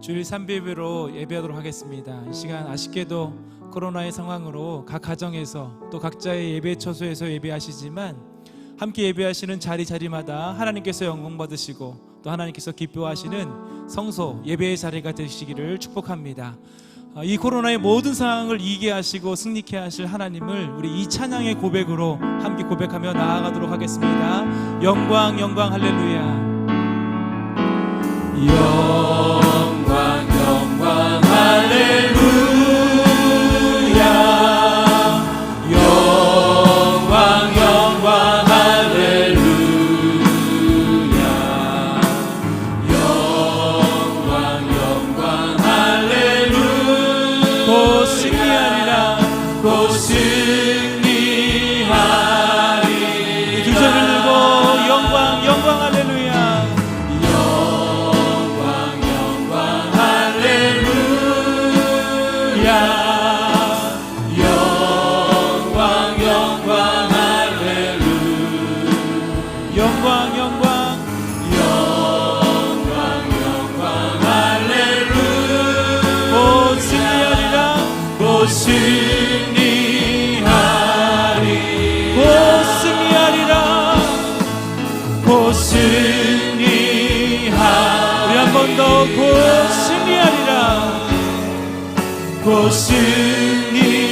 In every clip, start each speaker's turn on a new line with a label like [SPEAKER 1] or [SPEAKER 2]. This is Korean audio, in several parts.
[SPEAKER 1] 주일 3예배로 예배하도록 하겠습니다. 이 시간 아쉽게도 코로나의 상황으로 각 가정에서 또 각자의 예배 처소에서 예배하시지만 함께 예배하시는 자리마다 하나님께서 영광 받으시고 또 하나님께서 기뻐하시는 성소 예배의 자리가 되시기를 축복합니다. 이 코로나의 모든 상황을 이기게 하시고 승리케 하실 하나님을 우리 이 찬양의 고백으로 함께 고백하며 나아가도록 하겠습니다. 영광 영광 할렐루야. 영광 영광 할렐루야. 영광 영광 할렐루야. 영광 영광 할렐루야. 곧 승리하리라. 곧 승리하리. 두 손을 들고 영광 영광 할렐루야. 승리하리. 곧 승리하리라. 곧 승리하. 우리 한 번 더 곧 승리하리라. 곧 승리하리라.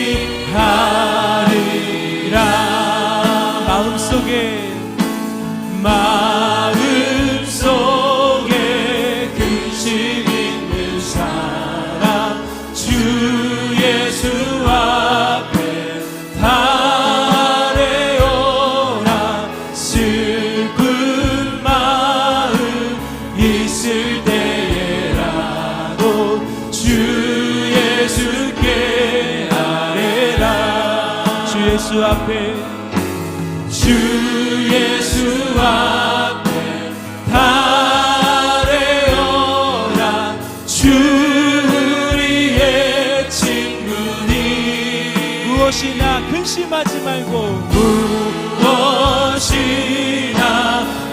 [SPEAKER 1] 마음속에 근심 있는 사람 주 예수 앞에 달려오라. 슬픈 마음 있을 때에라도 주 예수께 아뢰라. 주 예수 앞에 주 예수 앞에 달려오라. 주 우리의 친구니 무엇이나 근심하지 말고 무엇이나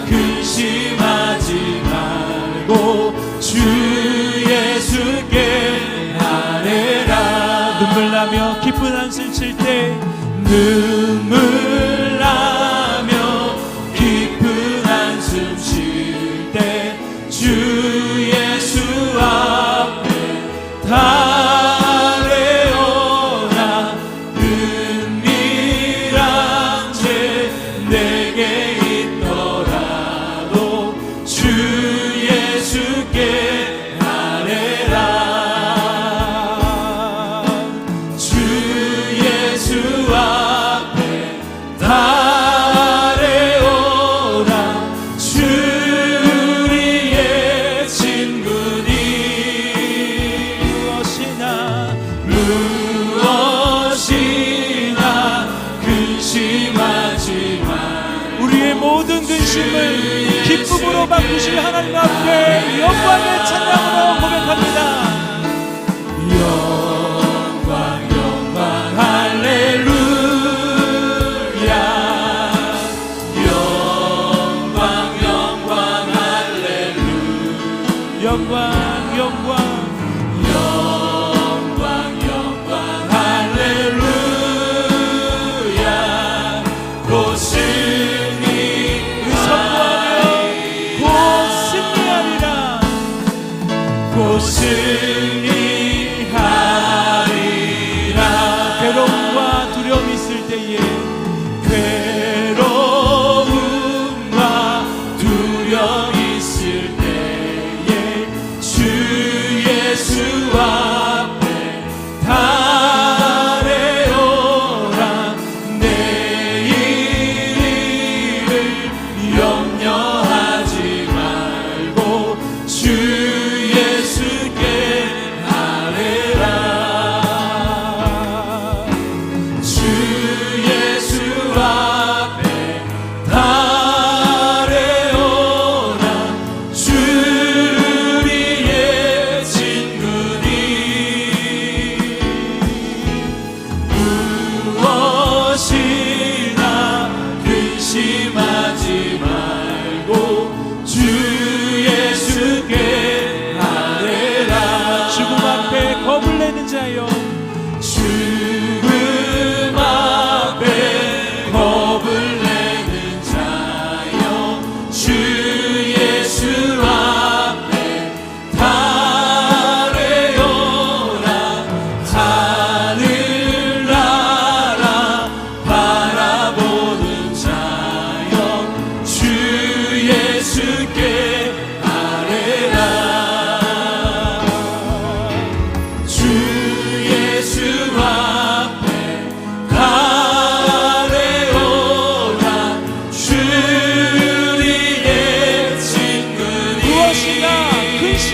[SPEAKER 1] 근심하지 말고 주 예수께 아뢰라. 눈물 나며 깊은 한숨 쉴 때 눈물 나며 깊은 한숨 쉴 때 주 예수 앞에 달려오라. 은밀한 죄 내게 있더라도 주 예수께 아뢰라. 주 예수 앞에 달려오라. 주 우리의 친구니 무엇이나 근심하지 말. 우리의 모든 근심을 기쁨으로 바꾸실 하나님 앞에 영광의 찬양으로 고백합니다. 영광 영광 할렐루야. 영광 영광 할렐루야. 영광 영광 영광 영광 할렐루야. 곧 승리 선포하며 곧 승리하리라. 곧 승리하리라. 괴로움과 두려움 있을 때에 괴로움과 두려움 있을 때에 주 예수 앞에 달려오라. 내일을 염려하지 말고 주 예수께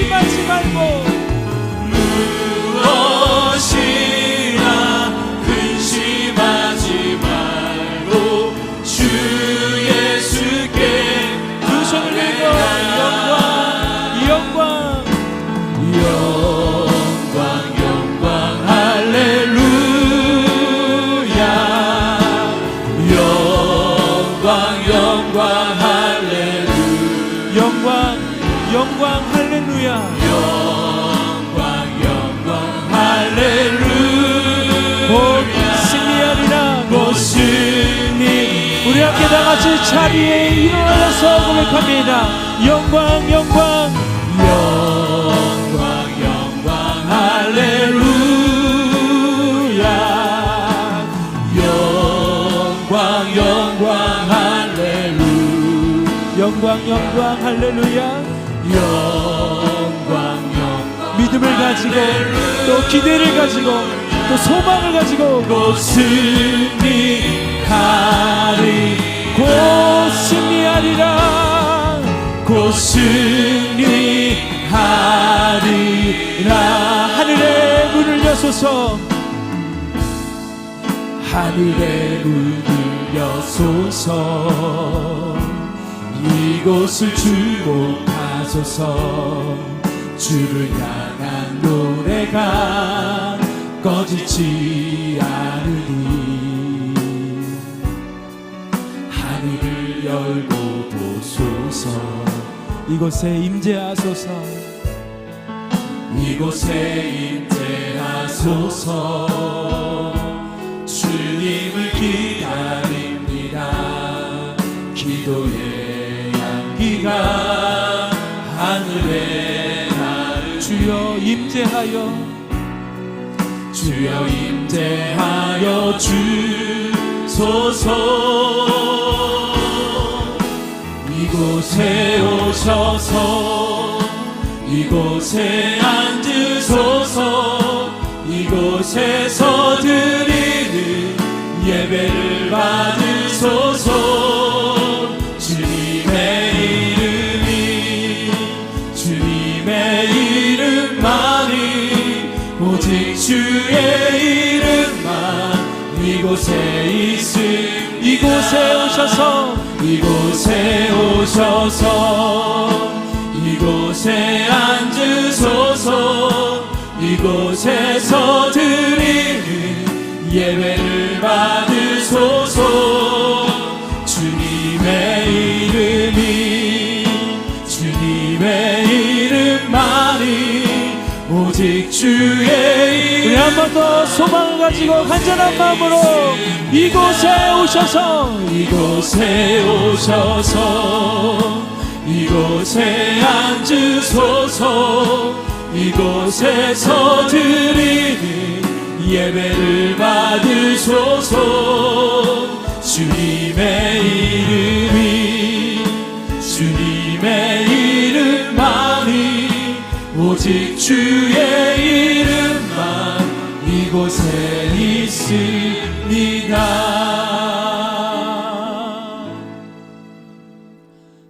[SPEAKER 1] 근심하지 말고
[SPEAKER 2] 무엇이나 근심하지 말고 주 예수께
[SPEAKER 1] 두 손을 들고 영광
[SPEAKER 2] 할렐루야 영광 할렐루야
[SPEAKER 1] 영광 할렐루야
[SPEAKER 2] 할렐루야
[SPEAKER 1] 곧 승리하리라 곧 승리 우리 함께 다 같이 자리에 일어나서 고백합니다. 영광
[SPEAKER 2] 할렐루야 영광 할렐루야
[SPEAKER 1] 믿음을 가지고 또 기대를 가지고 또 소망을 가지고
[SPEAKER 2] 곧 승리하리
[SPEAKER 1] 곧 승리하리라
[SPEAKER 2] 곧 승리하리라
[SPEAKER 1] 하늘의 문을 여소서
[SPEAKER 2] 하늘의 문을 여소서 이곳을 주목하소서 주를 향한 노래가 꺼지지 않으니 하늘을 열고 보소서
[SPEAKER 1] 이곳에 임재하소서
[SPEAKER 2] 이곳에 임재하소서 주님을 기다립니다 기도의 향기가 하늘에
[SPEAKER 1] 주여 임재하여
[SPEAKER 2] 주소서 이곳에 오셔서 이곳에 앉으소서 이곳에서 드리는 예배를 받으소서 주님의 이름만이 오직 주의 이름만 이곳에
[SPEAKER 1] 이곳에 오셔서
[SPEAKER 2] 이곳에 앉으소서 이곳에서 드리는 예배를 받으소서 주님의 이름만이 오직 주의
[SPEAKER 1] 우리 한 번 더 소망을 가지고 간절한 마음으로 이곳에 오셔서
[SPEAKER 2] 이곳에 앉으소서 이곳에서 드리는 예배를 받으소서 주님의 이름만이 오직 주의 이름만 이곳에 있습니다.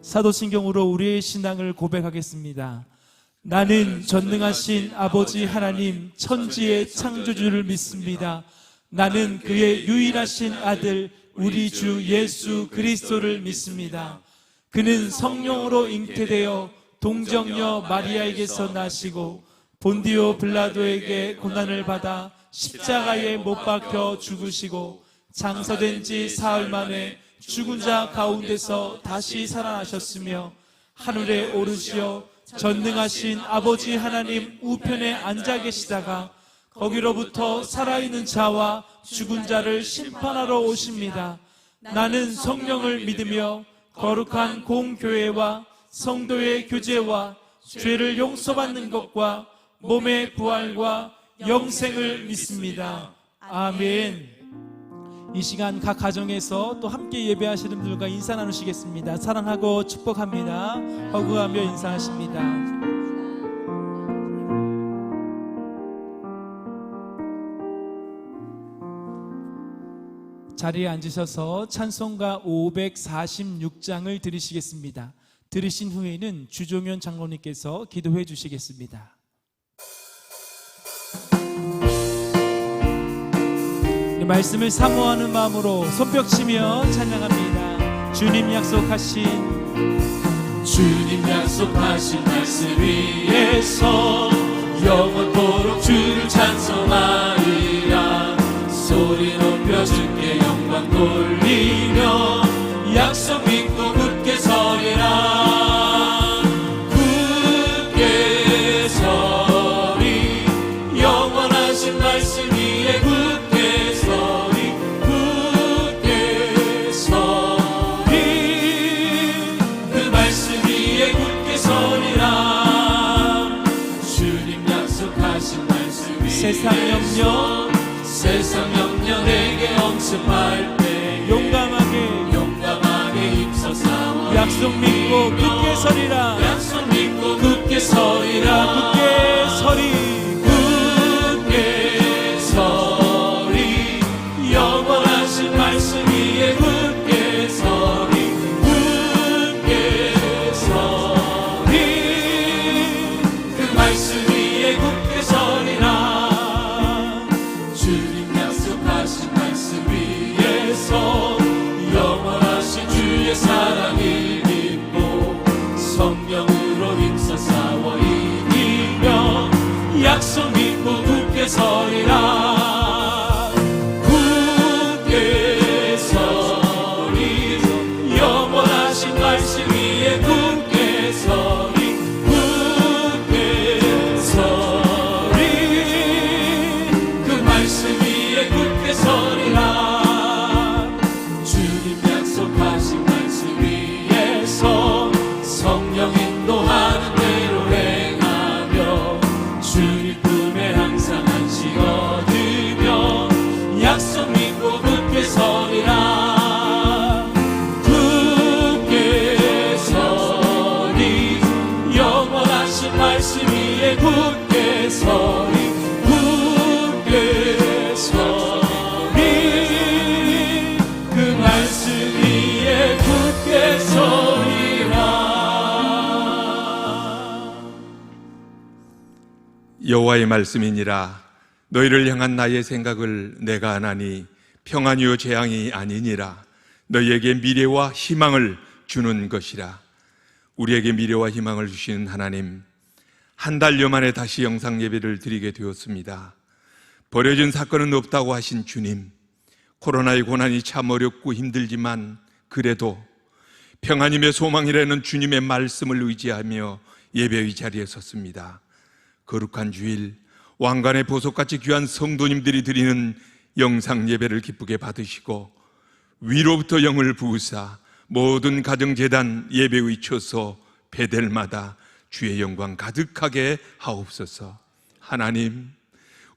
[SPEAKER 1] 사도신경으로 우리의 신앙을 고백하겠습니다. 나는 전능하신 아버지 하나님 천지의 창조주를 믿습니다. 나는 그의 유일하신 아들 우리 주 예수 그리스도를 믿습니다. 그는 성령으로 잉태되어 동정녀 마리아에게서 나시고 본디오 빌라도에게 고난을 받아 십자가에 못 박혀 죽으시고 장사된 지 사흘 만에 죽은 자 가운데서 다시 살아나셨으며 하늘에 오르시어 전능하신 아버지 하나님 우편에 앉아 계시다가 거기로부터 살아있는 자와 죽은 자를 심판하러 오십니다. 나는 성령을 믿으며 거룩한 공교회와 성도의 교제와 죄를 용서받는 것과 몸의 부활과 영생을 믿습니다. 아멘. 이 시간 각 가정에서 또 함께 예배하시는 분들과 인사 나누시겠습니다. 사랑하고 축복합니다. 허구하며 인사하십니다. 자리에 앉으셔서 찬송가 546장을 드리시겠습니다. 들으신 후에는 주종현 장로님께서 기도해 주시겠습니다. 이 말씀을 사모하는 마음으로 손뼉치며 찬양합니다. 주님 약속하신
[SPEAKER 2] 말씀 위에서 영원토록 주를 찬송하리라. 소리 높여 주께 영광 돌리며 약속 믿고 굳게 서리라. 굳게 서리 영원하신 말씀 위에 굳게 서리. 굳게 서리 그 말씀 위에 굳게 서리라. 주님 약속하신 말씀 위에 세상 염려 내게 엄습할 때 용감하게 힘써 싸워
[SPEAKER 1] 약속 믿고 굳게 서리라.
[SPEAKER 2] 약속 믿고 굳게 서리라.
[SPEAKER 1] 굳게 서리.
[SPEAKER 2] 굳게 서리 영원하신 말씀 위에 굳게 서리. 굳게 서리 그 말씀 위에 굳게 서리라. 주님 약속하신 말씀 위에서 영원하신 주의 사랑을 믿고 성령으로 힘써 싸워 이기며 약속 믿고 굳게 서리라. 굳게 서리 영원하신 말씀 위에 굳게 서리. 굳게 서리 그 말씀 위에 굳게 서리라. 주님 약속하신 말씀 위에서 성령 인도하는 대로 행하며 주님 품에 항상 안식 얻으며 약속 믿고 굳게 서리라. 굳게 서리 영원하신 말씀 위에 굳게 서리. 굳게 서리 그 말씀 위에 굳게 서리라.
[SPEAKER 3] 여호와의 말씀이니라. 너희를 향한 나의 생각을 내가 아나니 평안이요 재앙이 아니니라. 너희에게 미래와 희망을 주는 것이라. 우리에게 미래와 희망을 주시는 하나님, 한 달여 만에 다시 영상 예배를 드리게 되었습니다. 버려진 사건은 없다고 하신 주님, 코로나의 고난이 참 어렵고 힘들지만 그래도 평안임의 소망이라는 주님의 말씀을 의지하며 예배의 자리에 섰습니다. 거룩한 주일, 왕관의 보석같이 귀한 성도님들이 드리는 영상 예배를 기쁘게 받으시고 위로부터 영을 부으사 모든 가정재단 예배의 처소 베델마다 주의 영광 가득하게 하옵소서. 하나님,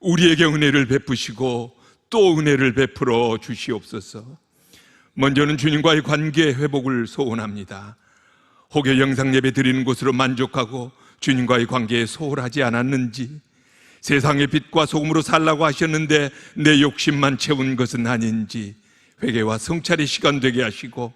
[SPEAKER 3] 우리에게 은혜를 베푸시고 또 은혜를 베풀어 주시옵소서. 먼저는 주님과의 관계 회복을 소원합니다. 혹여 영상 예배 드리는 곳으로 만족하고 주님과의 관계에 소홀하지 않았는지, 세상의 빛과 소금으로 살라고 하셨는데 내 욕심만 채운 것은 아닌지 회개와 성찰의 시간 되게 하시고,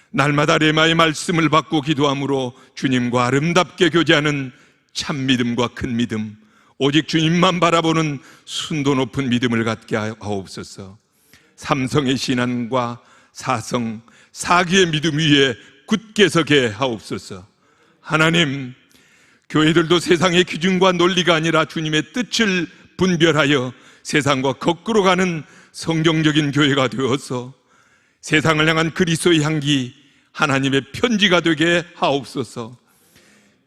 [SPEAKER 3] 날마다 레마의 말씀을 받고 기도함으로 주님과 아름답게 교제하는 참 믿음과 큰 믿음, 오직 주님만 바라보는 순도 높은 믿음을 갖게 하옵소서. 삼성의 신앙과 사성, 사기의 믿음 위에 굳게 서게 하옵소서. 하나님, 교회들도 세상의 기준과 논리가 아니라 주님의 뜻을 분별하여 세상과 거꾸로 가는 성경적인 교회가 되어서 세상을 향한 그리스도의 향기, 하나님의 편지가 되게 하옵소서.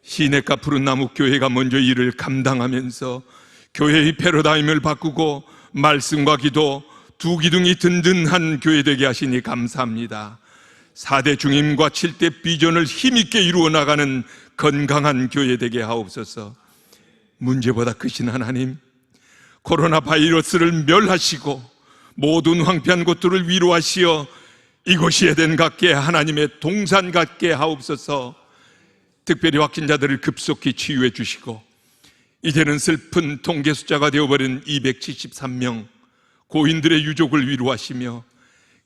[SPEAKER 3] 시냇가 푸른 나무 교회가 먼저 일을 감당하면서 교회의 패러다임을 바꾸고 말씀과 기도, 두 기둥이 든든한 교회 되게 하시니 감사합니다. 4대 중임과 7대 비전을 힘있게 이루어 나가는 건강한 교회 되게 하옵소서. 문제보다 크신 하나님, 코로나 바이러스를 멸하시고 모든 황폐한 곳들을 위로하시어 이곳이 에덴 같게 하나님의 동산 같게 하옵소서. 특별히 확진자들을 급속히 치유해 주시고 이제는 슬픈 통계 숫자가 되어버린 273명 고인들의 유족을 위로하시며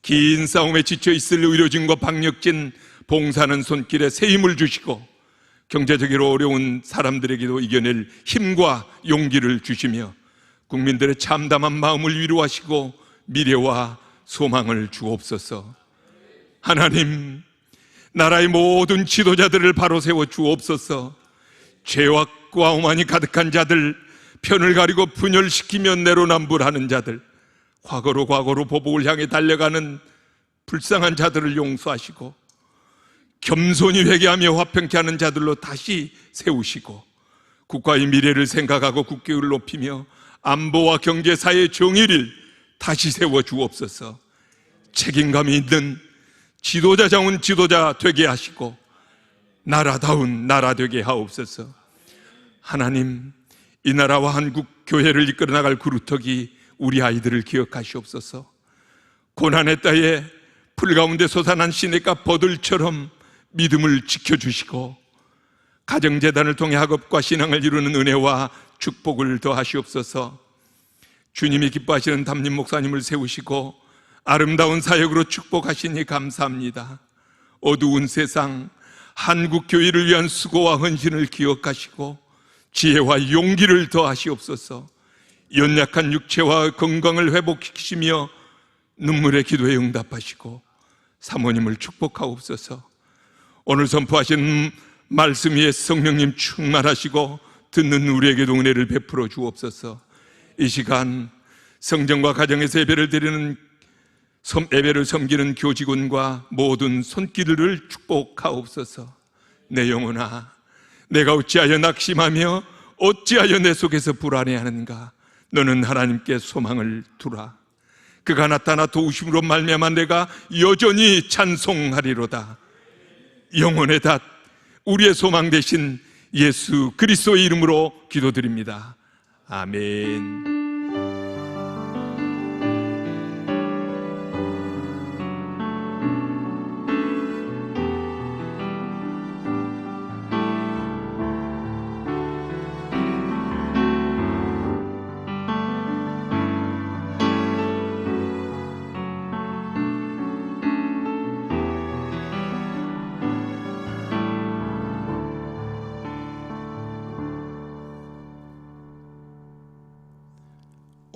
[SPEAKER 3] 긴 싸움에 지쳐있을 의료진과 방역진 봉사하는 손길에 새 힘을 주시고 경제적으로 어려운 사람들에게도 이겨낼 힘과 용기를 주시며 국민들의 참담한 마음을 위로하시고 미래와 소망을 주옵소서. 하나님, 나라의 모든 지도자들을 바로 세워 주옵소서. 죄악과 오만이 가득한 자들, 편을 가리고 분열시키며 내로남불하는 자들, 과거로 보복을 향해 달려가는 불쌍한 자들을 용서하시고 겸손히 회개하며 화평케 하는 자들로 다시 세우시고 국가의 미래를 생각하고 국격을 높이며 안보와 경제, 사회의 정의를 다시 세워 주옵소서. 책임감이 있는 지도자다운 지도자 되게 하시고 나라다운 나라 되게 하옵소서. 하나님, 이 나라와 한국 교회를 이끌어 나갈 그루터기 우리 아이들을 기억하시옵소서. 고난의 때에 풀 가운데 솟아난 시냇가 버들처럼 믿음을 지켜주시고 가정재단을 통해 학업과 신앙을 이루는 은혜와 축복을 더하시옵소서. 주님이 기뻐하시는 담임 목사님을 세우시고 아름다운 사역으로 축복하시니 감사합니다. 어두운 세상 한국 교회를 위한 수고와 헌신을 기억하시고 지혜와 용기를 더하시옵소서. 연약한 육체와 건강을 회복시키시며 눈물의 기도에 응답하시고 사모님을 축복하옵소서. 오늘 선포하신 말씀 위에 성령님 충만하시고 듣는 우리에게도 은혜를 베풀어 주옵소서. 이 시간 성전과 가정에서 예배를 드리는 예배를 섬기는 교직원과 모든 손길을 축복하옵소서. 내 영혼아, 내가 어찌하여 낙심하며 어찌하여 내 속에서 불안해하는가? 너는 하나님께 소망을 두라. 그가 나타나 도우심으로 말미암아 내가 여전히 찬송하리로다. 영혼의 닷 우리의 소망 되신 예수 그리스도의 이름으로 기도드립니다. 아멘.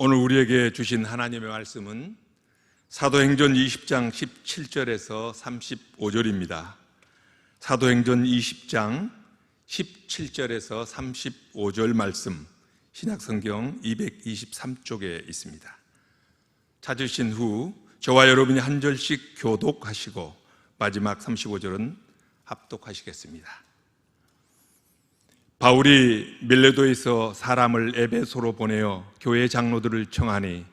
[SPEAKER 3] 오늘 우리에게 주신 하나님의 말씀은 사도행전 20장 17절에서 35절입니다. 사도행전 20장 17절에서 35절 말씀, 신약성경 223쪽에 있습니다. 찾으신 후 저와 여러분이 한 절씩 교독하시고 마지막 35절은 합독하시겠습니다. 바울이 밀레도에서 사람을 에베소로 보내어 교회 장로들을 청하니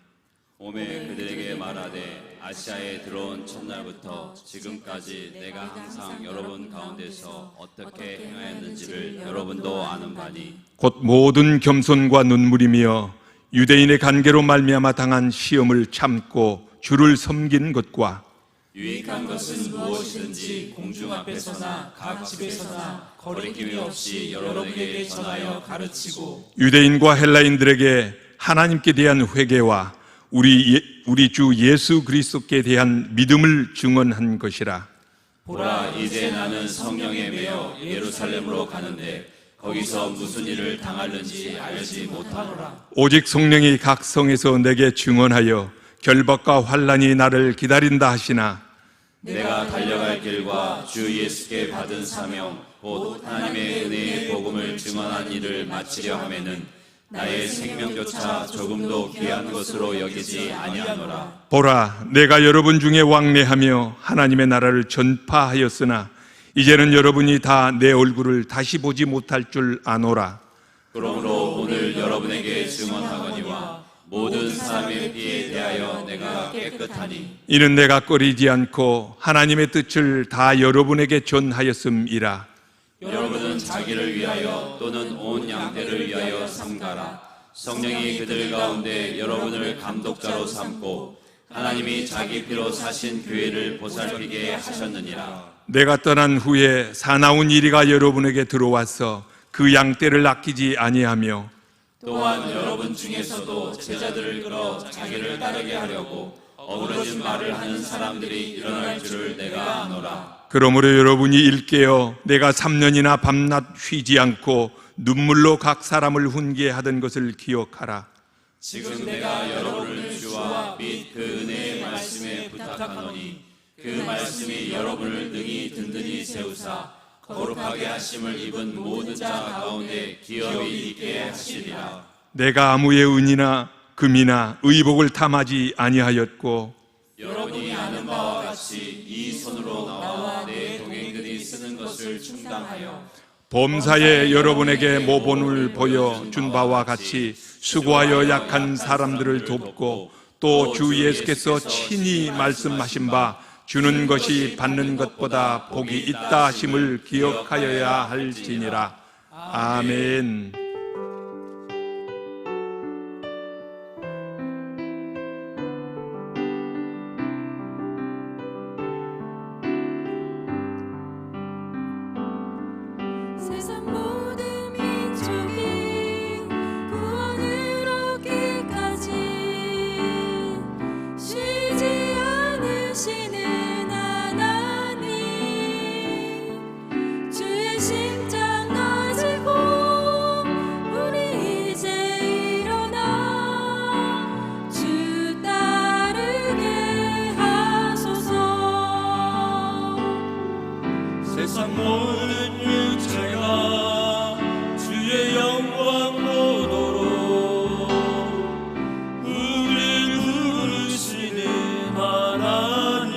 [SPEAKER 2] 오매 그들에게 말하되 아시아에 들어온 첫날부터 지금까지 내가 항상 여러분 가운데서 어떻게 행하였는지를 여러분도 아는 바니
[SPEAKER 3] 곧 모든 겸손과 눈물이며 유대인의 간계로 말미암아 당한 시험을 참고 주를 섬기는 것과
[SPEAKER 2] 유익한 것은 무엇이든지 공중 앞에서나 각 집에서나 거리낌이 없이 여러분에게 전하여 가르치고
[SPEAKER 3] 유대인과 헬라인들에게 하나님께 대한 회개와 우리 주 예수 그리스도께 대한 믿음을 증언한 것이라.
[SPEAKER 2] 보라, 이제 나는 성령에 매여 예루살렘으로 가는데 거기서 무슨 일을 당할는지 알지 못하노라.
[SPEAKER 3] 오직 성령이 각 성에서 내게 증언하여 결박과 환난이 나를 기다린다 하시나
[SPEAKER 2] 내가 달려갈 길과 주 예수께 받은 사명 곧 하나님의 은혜의 복음을 증언한 일을 마치려 하면은 나의 생명조차 조금도 귀한 것으로 여기지 아니하노라.
[SPEAKER 3] 보라, 내가 여러분 중에 왕래하며 하나님의 나라를 전파하였으나 이제는 여러분이 다 내 얼굴을 다시 보지 못할 줄 아노라.
[SPEAKER 2] 그러므로 오늘 여러분에게 증언하거니와 모든 사람의 피에 대하여 내가 깨끗하니
[SPEAKER 3] 이는 내가 꺼리지 않고 하나님의 뜻을 다 여러분에게 전하였음이라.
[SPEAKER 2] 여러분은 자기를 위하여 또는 온 양떼를 위하여 삼가라. 성령이 그들 가운데 여러분을 감독자로 삼고 하나님이 자기 피로 사신 교회를 보살피게 하셨느니라.
[SPEAKER 3] 내가 떠난 후에 사나운 이리가 여러분에게 들어와서 그 양떼를 아끼지 아니하며
[SPEAKER 2] 또한 여러분 중에서도 제자들을 끌어 자기를 따르게 하려고 어그러진 말을 하는 사람들이 일어날 줄을 내가 아노라.
[SPEAKER 3] 그러므로 여러분이 일깨어 내가 3년이나 밤낮 쉬지 않고 눈물로 각 사람을 훈계하던 것을 기억하라.
[SPEAKER 2] 지금 내가 여러분을 주와 및 그 은혜의 말씀에 부탁하노니 그 말씀이 여러분을 능히 든든히 세우사 거룩하게 하심을 입은 모든 자 가운데 기업이 있게 하시리라.
[SPEAKER 3] 내가 아무의 은이나 금이나 의복을 탐하지 아니하였고
[SPEAKER 2] 여러분이 아는 바와 같이 이 손으로 나와 내 동행들이 쓰는 것을 충당하여
[SPEAKER 3] 범사에 여러분에게 모본을 보여준 바와 같이 수고하여 약한 사람들을 돕고 또 주 예수께서 친히 말씀하신 바 주는 것이 받는 것보다 복이 있다 하심을 기억하여야 할지니라. 아멘.
[SPEAKER 4] 세상 모든 민족이 구원을 얻기까지 쉬지 않으시는 하나님, 주의 심장 가지고 우리 이제 일어나 주 따르게 하소서.
[SPEAKER 5] 세상 모든 육체가 주의 영광 보도록 우리 부르시는 하나님,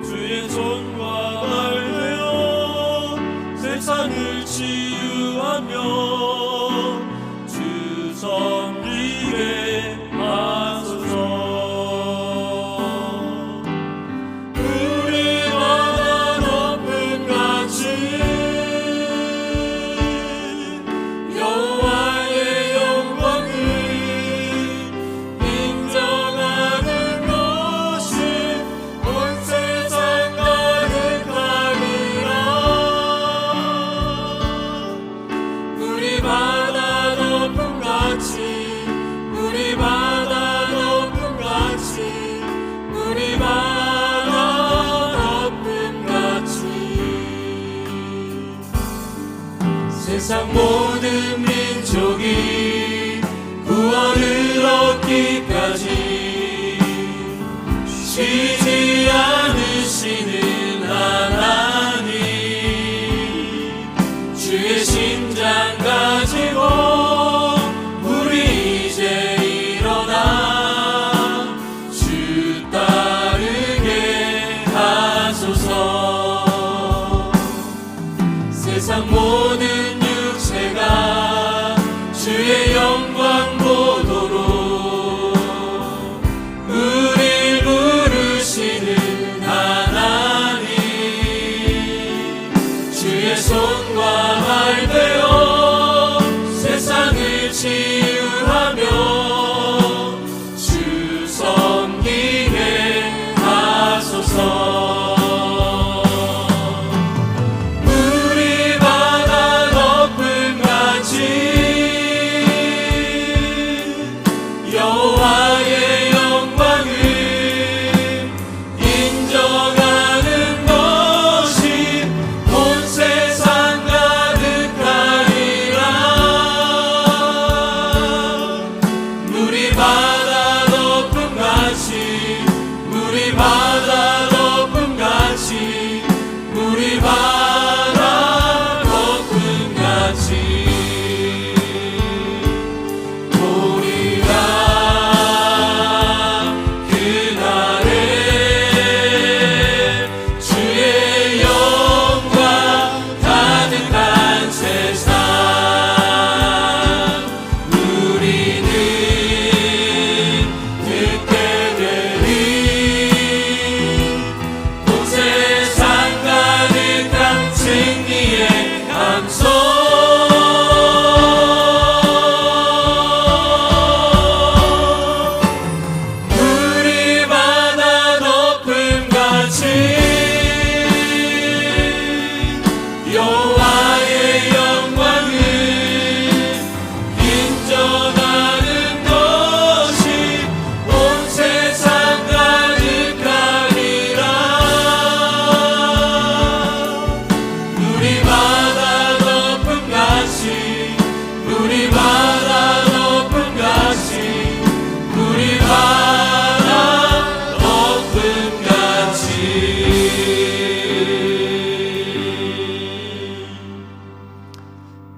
[SPEAKER 5] 주의 손과 발 되어 세상을 치유하며 주 섬기게 하소서. 여호와의 영광을 인정하는 것이 온 세상 가득하리라. 우리 바다 높음같이 우리 바다 높음같이 우리 바다 높음같이 세상 모든 민족이 구원을 얻기까지 쉬지 않으시는 하나님, 주의 심장 가지고 우리 이제 일어나 주 따르게 하소서. 세상 모든 육체가 주의 영광 보도록 우리 부르시는 하나님, 주의 손과 발 되어 세상을 치유하며 주 섬기게 하소서. 여호와의 영광을 인정하는 것이 온 세상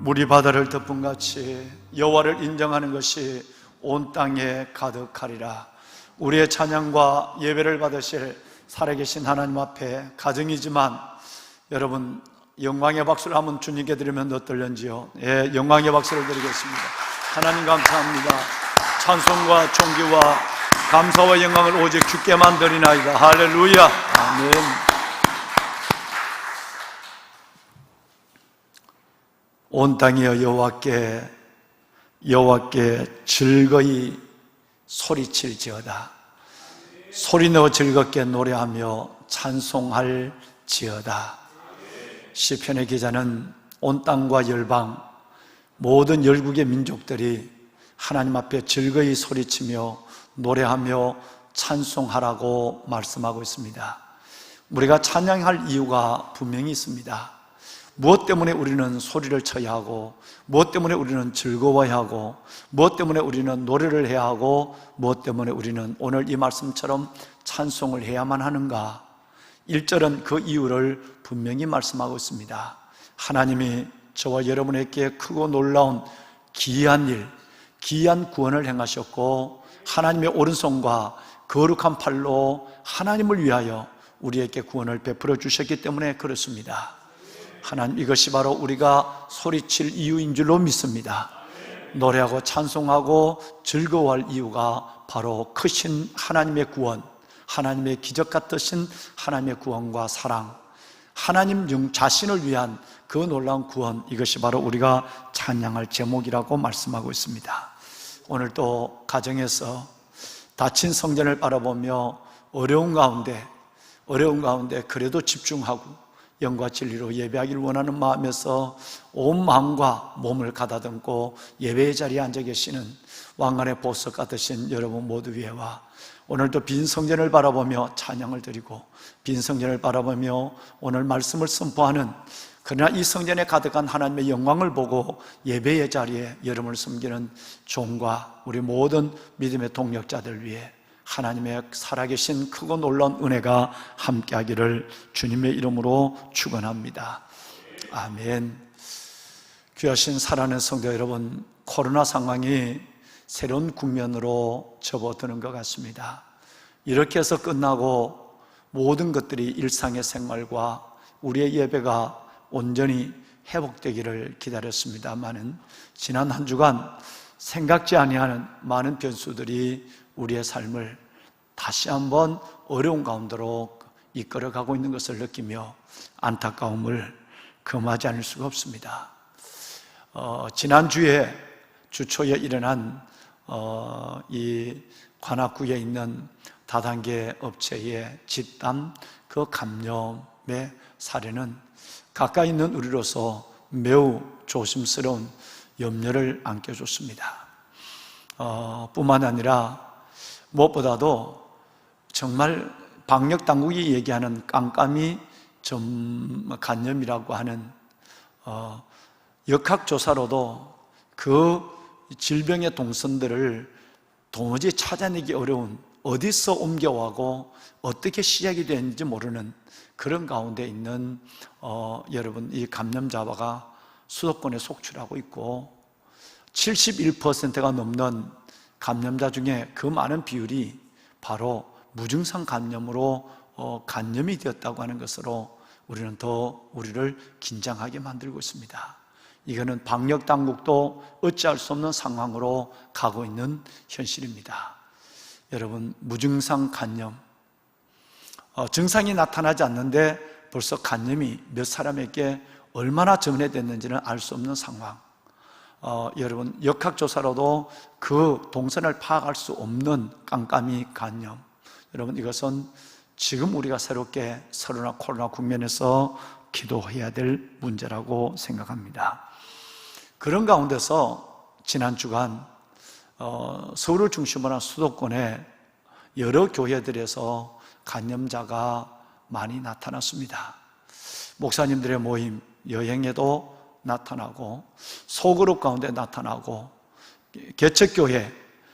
[SPEAKER 6] 물이 바다를 덮은 같이 여호와를 인정하는 것이 온 땅에 가득하리라. 우리의 찬양과 예배를 받으실 살아계신 하나님 앞에 가정이지만 여러분 영광의 박수를 한번 주님께 드리면 어떨런지요? 예, 영광의 박수를 드리겠습니다. 하나님 감사합니다. 찬송과 존귀와 감사와 영광을 오직 주께만 드리나이다. 할렐루야. 아멘. 온 땅이여 여호와께 즐거이 소리칠지어다. 소리 내어 즐겁게 노래하며 찬송할지어다. 시편의 기자는 온 땅과 열방 모든 열국의 민족들이 하나님 앞에 즐거이 소리치며 노래하며 찬송하라고 말씀하고 있습니다. 우리가 찬양할 이유가 분명히 있습니다. 무엇 때문에 우리는 소리를 쳐야 하고, 무엇 때문에 우리는 즐거워야 하고, 무엇 때문에 우리는 노래를 해야 하고, 무엇 때문에 우리는 오늘 이 말씀처럼 찬송을 해야만 하는가? 1절은 그 이유를 분명히 말씀하고 있습니다. 하나님이 저와 여러분에게 크고 놀라운 기이한 일, 기이한 구원을 행하셨고 하나님의 오른손과 거룩한 팔로 하나님을 위하여 우리에게 구원을 베풀어 주셨기 때문에 그렇습니다. 하나님, 이것이 바로 우리가 소리칠 이유인 줄로 믿습니다. 노래하고 찬송하고 즐거워할 이유가 바로 크신 하나님의 구원, 하나님의 기적 같으신 하나님의 구원과 사랑, 하나님 자신을 위한 그 놀라운 구원, 이것이 바로 우리가 찬양할 제목이라고 말씀하고 있습니다. 오늘 또 가정에서 닫힌 성전을 바라보며 어려운 가운데 그래도 집중하고 영과 진리로 예배하기를 원하는 마음에서 온 마음과 몸을 가다듬고 예배의 자리에 앉아 계시는 왕관의 보석 같으신 여러분 모두 위에와 오늘도 빈 성전을 바라보며 찬양을 드리고 빈 성전을 바라보며 오늘 말씀을 선포하는, 그러나 이 성전에 가득한 하나님의 영광을 보고 예배의 자리에 여러분을 섬기는 종과 우리 모든 믿음의 동력자들 위해 하나님의 살아계신 크고 놀라운 은혜가 함께하기를 주님의 이름으로 축원합니다. 아멘. 귀하신 사랑하는 성도 여러분, 코로나 상황이 새로운 국면으로 접어드는 것 같습니다. 이렇게 해서 끝나고 모든 것들이 일상의 생활과 우리의 예배가 온전히 회복되기를 기다렸습니다마는 지난 한 주간 생각지 아니하는 많은 변수들이 우리의 삶을 다시 한번 어려운 가운데로 이끌어가고 있는 것을 느끼며 안타까움을 금하지 않을 수가 없습니다. 지난주에 주초에 일어난 이 관악구에 있는 다단계 업체의 집단 그 감염의 사례는 가까이 있는 우리로서 매우 조심스러운 염려를 안겨줬습니다. 뿐만 아니라 무엇보다도 정말 방역당국이 얘기하는 깜깜이 감염이라고 하는 역학조사로도 그 질병의 동선들을 도무지 찾아내기 어려운, 어디서 옮겨와고 어떻게 시작이 되는지 모르는 그런 가운데 있는 여러분, 이 감염자가 수도권에 속출하고 있고 71%가 넘는 감염자 중에 그 많은 비율이 바로 무증상 감염으로 감염이 되었다고 하는 것으로 우리를 긴장하게 만들고 있습니다. 이거는 방역당국도 어찌할 수 없는 상황으로 가고 있는 현실입니다. 여러분, 무증상 감염, 증상이 나타나지 않는데 벌써 감염이 몇 사람에게 얼마나 전해됐는지는 알 수 없는 상황. 여러분, 역학조사로도 그 동선을 파악할 수 없는 깜깜이 감염. 여러분, 이것은 지금 우리가 새롭게 코로나 국면에서 기도해야 될 문제라고 생각합니다. 그런 가운데서 지난 주간 서울을 중심으로 한 수도권의 여러 교회들에서 감염자가 많이 나타났습니다. 목사님들의 모임, 여행에도 나타나고 소그룹 가운데 나타나고 개척교회,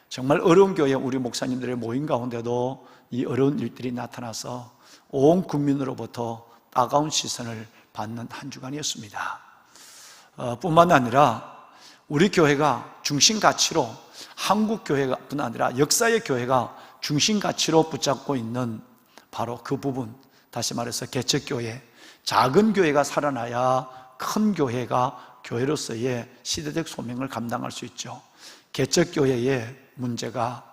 [SPEAKER 6] 정말 어려운 교회 우리 목사님들의 모임 가운데도 이 어려운 일들이 나타나서 온 국민으로부터 따가운 시선을 받는 한 주간이었습니다. 뿐만 아니라 우리 교회가 중심 가치로, 한국 교회가 뿐 아니라 역사의 교회가 중심 가치로 붙잡고 있는 바로 그 부분, 다시 말해서 개척교회, 작은 교회가 살아나야 큰 교회가 교회로서의 시대적 소명을 감당할 수 있죠. 개척교회의 문제가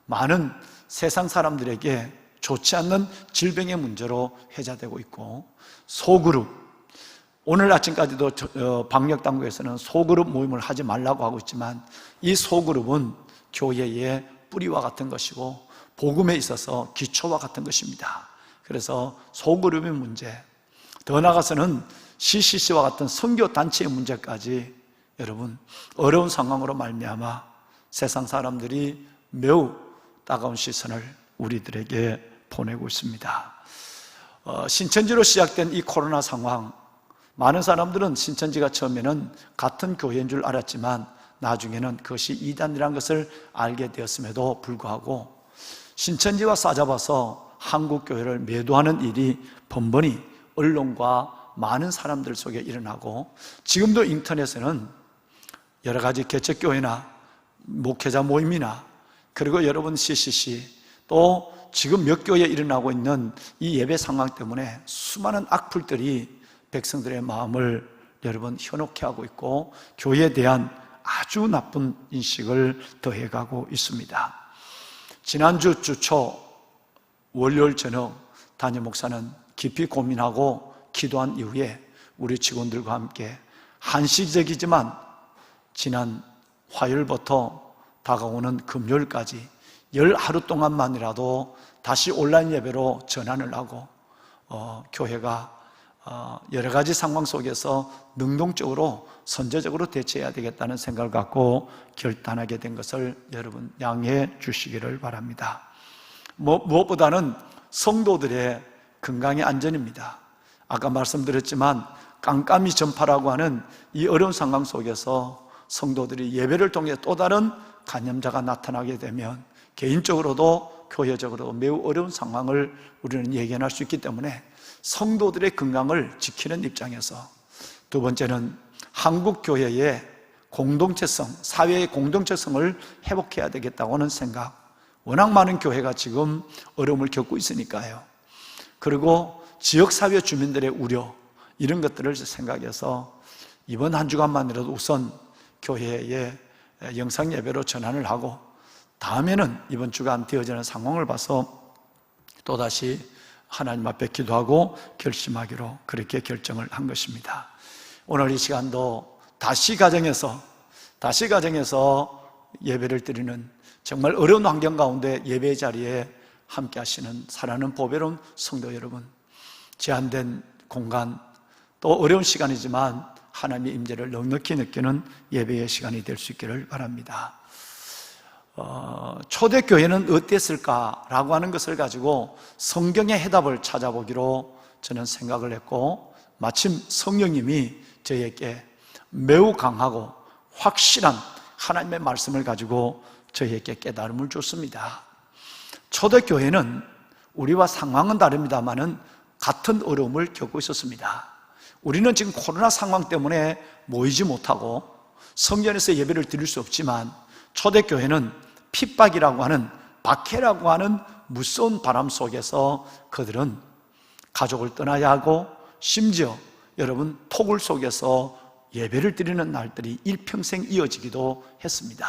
[SPEAKER 6] 많은 세상 사람들에게 좋지 않는 질병의 문제로 회자되고 있고, 소그룹, 오늘 아침까지도 방역당국에서는 소그룹 모임을 하지 말라고 하고 있지만, 이 소그룹은 교회의 뿌리와 같은 것이고 복음에 있어서 기초와 같은 것입니다. 그래서 소그룹의 문제, 더 나아가서는 CCC와 같은 선교단체의 문제까지 여러분 어려운 상황으로 말미암아 세상 사람들이 매우 따가운 시선을 우리들에게 보내고 있습니다. 신천지로 시작된 이 코로나 상황, 많은 사람들은 신천지가 처음에는 같은 교회인 줄 알았지만 나중에는 그것이 이단이라는 것을 알게 되었음에도 불구하고 신천지와 싸잡아서 한국 교회를 매도하는 일이 번번이 언론과 많은 사람들 속에 일어나고, 지금도 인터넷에는 여러 가지 개척교회나 목회자 모임이나, 그리고 여러분 CCC, 또 지금 몇 교회에 일어나고 있는 이 예배 상황 때문에 수많은 악플들이 백성들의 마음을 여러분 현혹해 하고 있고, 교회에 대한 아주 나쁜 인식을 더해가고 있습니다. 지난주 주초 월요일 저녁 담임 목사는 깊이 고민하고 기도한 이후에 우리 직원들과 함께 한시적이지만 지난 화요일부터 다가오는 금요일까지 10하루 동안만이라도 다시 온라인 예배로 전환을 하고 교회가 여러 가지 상황 속에서 능동적으로 선제적으로 대처해야 되겠다는 생각을 갖고 결단하게 된 것을 여러분 양해해 주시기를 바랍니다. 무엇보다는 성도들의 건강의 안전입니다. 아까 말씀드렸지만 깜깜이 전파라고 하는 이 어려운 상황 속에서 성도들이 예배를 통해 또 다른 감염자가 나타나게 되면 개인적으로도 교회적으로도 매우 어려운 상황을 우리는 예견할 수 있기 때문에 성도들의 건강을 지키는 입장에서, 두 번째는 한국 교회의 공동체성, 사회의 공동체성을 회복해야 되겠다고 하는 생각, 워낙 많은 교회가 지금 어려움을 겪고 있으니까요. 그리고 지역사회 주민들의 우려, 이런 것들을 생각해서 이번 한 주간만이라도 우선 교회의 영상예배로 전환을 하고, 다음에는 이번 주간 되어지는 상황을 봐서 또다시 하나님 앞에 기도하고 결심하기로 그렇게 결정을 한 것입니다. 오늘 이 시간도 다시 가정에서 예배를 드리는 정말 어려운 환경 가운데 예배의 자리에 함께 하시는 사랑하는 보배로운 성도 여러분, 제한된 공간, 또 어려운 시간이지만 하나님의 임재를 넉넉히 느끼는 예배의 시간이 될 수 있기를 바랍니다. 초대교회는 어땠을까라고 하는 것을 가지고 성경의 해답을 찾아보기로 저는 생각을 했고, 마침 성령님이 저희에게 매우 강하고 확실한 하나님의 말씀을 가지고 저희에게 깨달음을 줬습니다. 초대교회는 우리와 상황은 다릅니다만은 같은 어려움을 겪고 있었습니다. 우리는 지금 코로나 상황 때문에 모이지 못하고 성전에서 예배를 드릴 수 없지만, 초대교회는 핍박이라고 하는, 박해라고 하는 무서운 바람 속에서 그들은 가족을 떠나야 하고, 심지어 여러분 토굴 속에서 예배를 드리는 날들이 일평생 이어지기도 했습니다.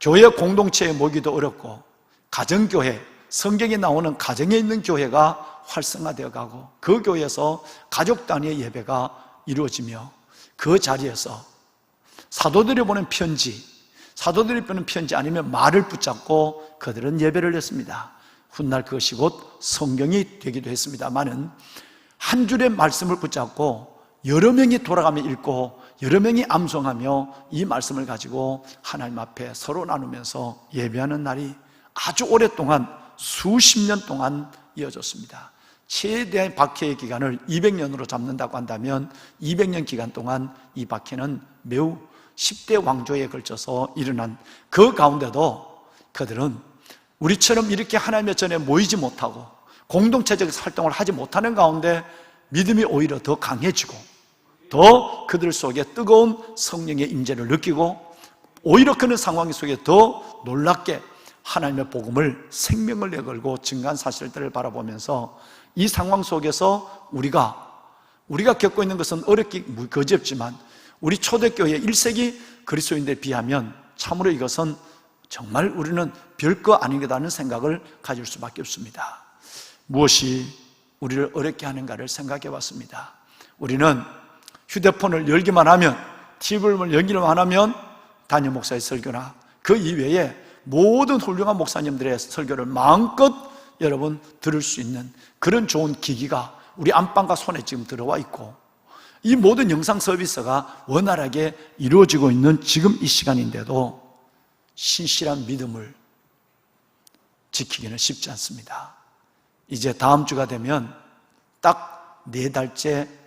[SPEAKER 6] 교회 공동체에 모이기도 어렵고, 가정교회, 성경에 나오는 가정에 있는 교회가 활성화되어 가고, 그 교회에서 가족 단위의 예배가 이루어지며, 그 자리에서 사도들이 보낸 편지 아니면 말을 붙잡고 그들은 예배를 했습니다. 훗날 그것이 곧 성경이 되기도 했습니다만은, 한 줄의 말씀을 붙잡고 여러 명이 돌아가며 읽고 여러 명이 암송하며 이 말씀을 가지고 하나님 앞에 서로 나누면서 예배하는 날이 아주 오랫동안, 수십 년 동안 이어졌습니다. 최대한 박해의 기간을 200년으로 잡는다고 한다면 200년 기간 동안 이 박해는 매우 10대 왕조에 걸쳐서 일어난, 그 가운데도 그들은 우리처럼 이렇게 하나님의 전에 모이지 못하고 공동체적 활동을 하지 못하는 가운데 믿음이 오히려 더 강해지고 더 그들 속에 뜨거운 성령의 임재를 느끼고 오히려 그런 상황 속에 더 놀랍게 하나님의 복음을 생명을 내걸고 증거한 사실들을 바라보면서 이 상황 속에서 우리가 겪고 있는 것은 어렵기 거지없지만 우리 초대교회 1세기 그리스도인들에 비하면 참으로 이것은 정말 우리는 별거 아니다는 생각을 가질 수밖에 없습니다. 무엇이 우리를 어렵게 하는가를 생각해 봤습니다. 우리는 휴대폰을 열기만 하면, TV를 열기만 하면 담임 목사의 설교나 그 이외에 모든 훌륭한 목사님들의 설교를 마음껏 여러분 들을 수 있는 그런 좋은 기기가 우리 안방과 손에 지금 들어와 있고, 이 모든 영상 서비스가 원활하게 이루어지고 있는 지금 이 시간인데도 신실한 믿음을 지키기는 쉽지 않습니다. 이제 다음 주가 되면 딱 4달째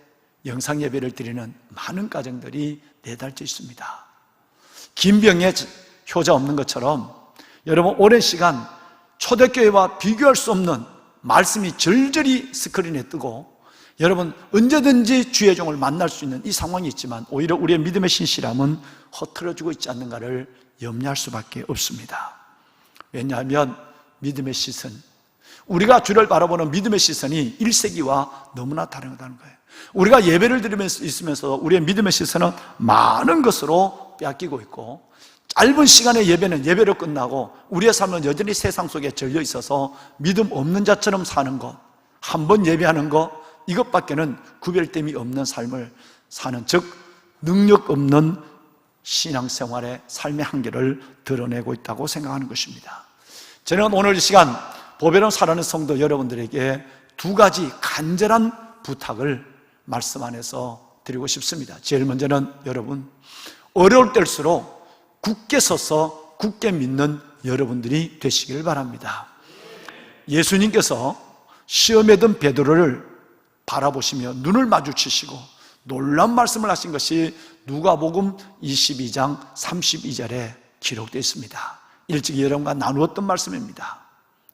[SPEAKER 6] 영상 예배를 드리는 많은 가정들이 4달째 있습니다. 긴 병에 효자 없는 것처럼 여러분 오랜 시간 초대교회와 비교할 수 없는 말씀이 절절히 스크린에 뜨고 여러분 언제든지 주의 종을 만날 수 있는 이 상황이 있지만 오히려 우리의 믿음의 신실함은 허틀어지고 있지 않는가를 염려할 수밖에 없습니다. 왜냐하면 믿음의 시선, 우리가 주를 바라보는 믿음의 시선이 1세기와 너무나 다르다는 거예요. 우리가 예배를 드리면서 있으면서 우리의 믿음의 시선은 많은 것으로 빼앗기고 있고, 짧은 시간의 예배는 예배로 끝나고 우리의 삶은 여전히 세상 속에 절려 있어서 믿음 없는 자처럼 사는 것, 한 번 예배하는 것, 이것밖에는 구별됨이 없는 삶을 사는, 즉 능력 없는 신앙생활의 삶의 한계를 드러내고 있다고 생각하는 것입니다. 저는 오늘 이 시간 보배로 살아가는 성도 여러분들에게 2가지 간절한 부탁을 말씀 안에서 드리고 싶습니다. 제일 먼저는 여러분, 어려울 때일수록 굳게 서서 굳게 믿는 여러분들이 되시길 바랍니다. 예수님께서 시험에 든 베드로를 바라보시며 눈을 마주치시고 놀라운 말씀을 하신 것이 누가복음 22장 32절에 기록되어 있습니다. 일찍 여러분과 나누었던 말씀입니다.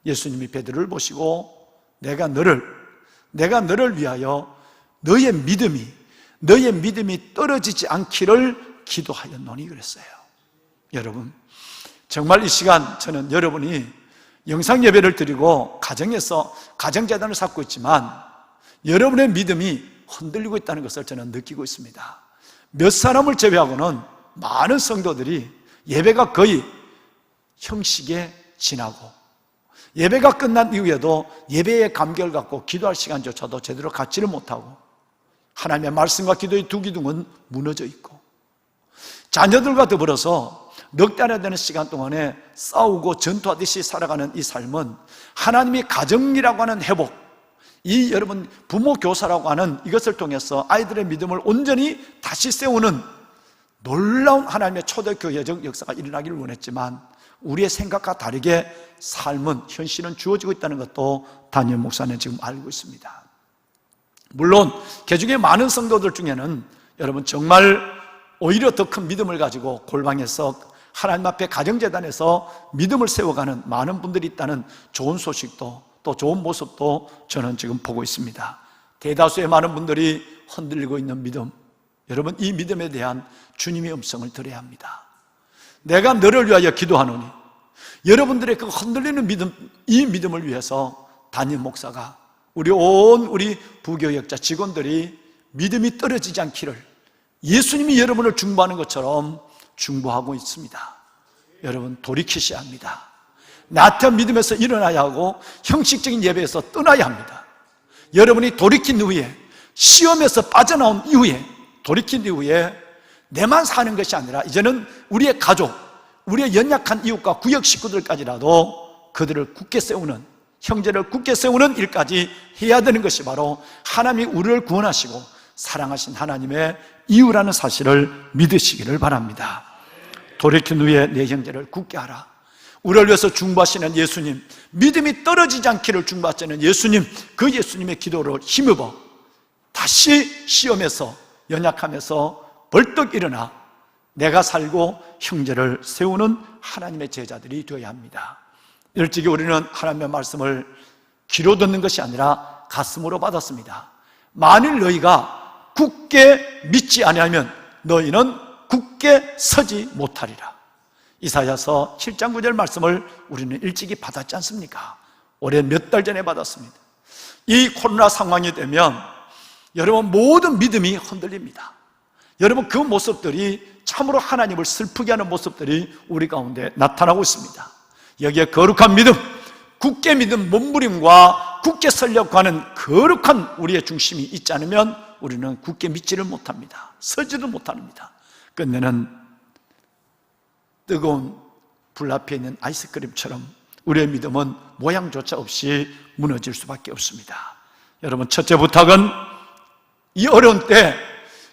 [SPEAKER 6] 예수님이 베드로를 보시고 내가 너를 위하여 너의 믿음이 떨어지지 않기를 기도하였노니 그랬어요. 여러분, 정말 이 시간 저는 여러분이 영상 예배를 드리고 가정에서 가정재단을 쌓고 있지만 여러분의 믿음이 흔들리고 있다는 것을 저는 느끼고 있습니다. 몇 사람을 제외하고는 많은 성도들이 예배가 거의 형식에 지나고 예배가 끝난 이후에도 예배의 감격을 갖고 기도할 시간조차도 제대로 갖지를 못하고 하나님의 말씀과 기도의 두 기둥은 무너져 있고 자녀들과 더불어서 넉 달이나 되는 시간 동안에 싸우고 전투하듯이 살아가는 이 삶은 하나님이 가정이라고 하는 회복, 이 여러분 부모 교사라고 하는 이것을 통해서 아이들의 믿음을 온전히 다시 세우는 놀라운 하나님의 초대교회적 역사가 일어나기를 원했지만 우리의 생각과 다르게 삶은, 현실은 주어지고 있다는 것도 담임 목사는 지금 알고 있습니다. 물론 개중에 많은 성도들 중에는 여러분 정말 오히려 더 큰 믿음을 가지고 골방에서 하나님 앞에 가정재단에서 믿음을 세워가는 많은 분들이 있다는 좋은 소식도 또 좋은 모습도 저는 지금 보고 있습니다. 대다수의 많은 분들이 흔들리고 있는 믿음, 여러분 이 믿음에 대한 주님의 음성을 들어야 합니다. 내가 너를 위하여 기도하노니, 여러분들의 그 흔들리는 믿음, 이 믿음을 위해서 담임 목사가 우리 부교역자 직원들이 믿음이 떨어지지 않기를 예수님이 여러분을 중보하는 것처럼 중보하고 있습니다. 여러분 돌이키셔야 합니다. 나태한 믿음에서 일어나야 하고 형식적인 예배에서 떠나야 합니다. 여러분이 돌이킨 이후에, 시험에서 빠져나온 이후에, 돌이킨 이후에 내만 사는 것이 아니라 이제는 우리의 가족, 우리의 연약한 이웃과 구역 식구들까지라도 그들을 굳게 세우는, 형제를 굳게 세우는 일까지 해야 되는 것이 바로 하나님이 우리를 구원하시고 사랑하신 하나님의 이유라는 사실을 믿으시기를 바랍니다. 돌이킨 후에 내 형제를 굳게 하라. 우리를 위해서 중보하시는 예수님, 믿음이 떨어지지 않기를 중보하시는 예수님, 그 예수님의 기도를 힘입어 다시 시험에서, 연약함에서 벌떡 일어나 내가 살고 형제를 세우는 하나님의 제자들이 되어야 합니다. 일찍이 우리는 하나님의 말씀을 귀로 듣는 것이 아니라 가슴으로 받았습니다. 만일 너희가 굳게 믿지 아니하면 너희는 굳게 서지 못하리라. 이사야서 7장 9절 말씀을 우리는 일찍이 받았지 않습니까? 올해 몇 달 전에 받았습니다. 이 코로나 상황이 되면 여러분 모든 믿음이 흔들립니다. 여러분 그 모습들이 참으로 하나님을 슬프게 하는 모습들이 우리 가운데 나타나고 있습니다. 여기에 거룩한 믿음, 굳게 믿음 몸부림과 굳게 서려고 하는 거룩한 우리의 중심이 있지 않으면 우리는 굳게 믿지를 못합니다. 서지도 못합니다. 끝내는 뜨거운 불 앞에 있는 아이스크림처럼 우리의 믿음은 모양조차 없이 무너질 수밖에 없습니다. 여러분 첫째 부탁은 이 어려운 때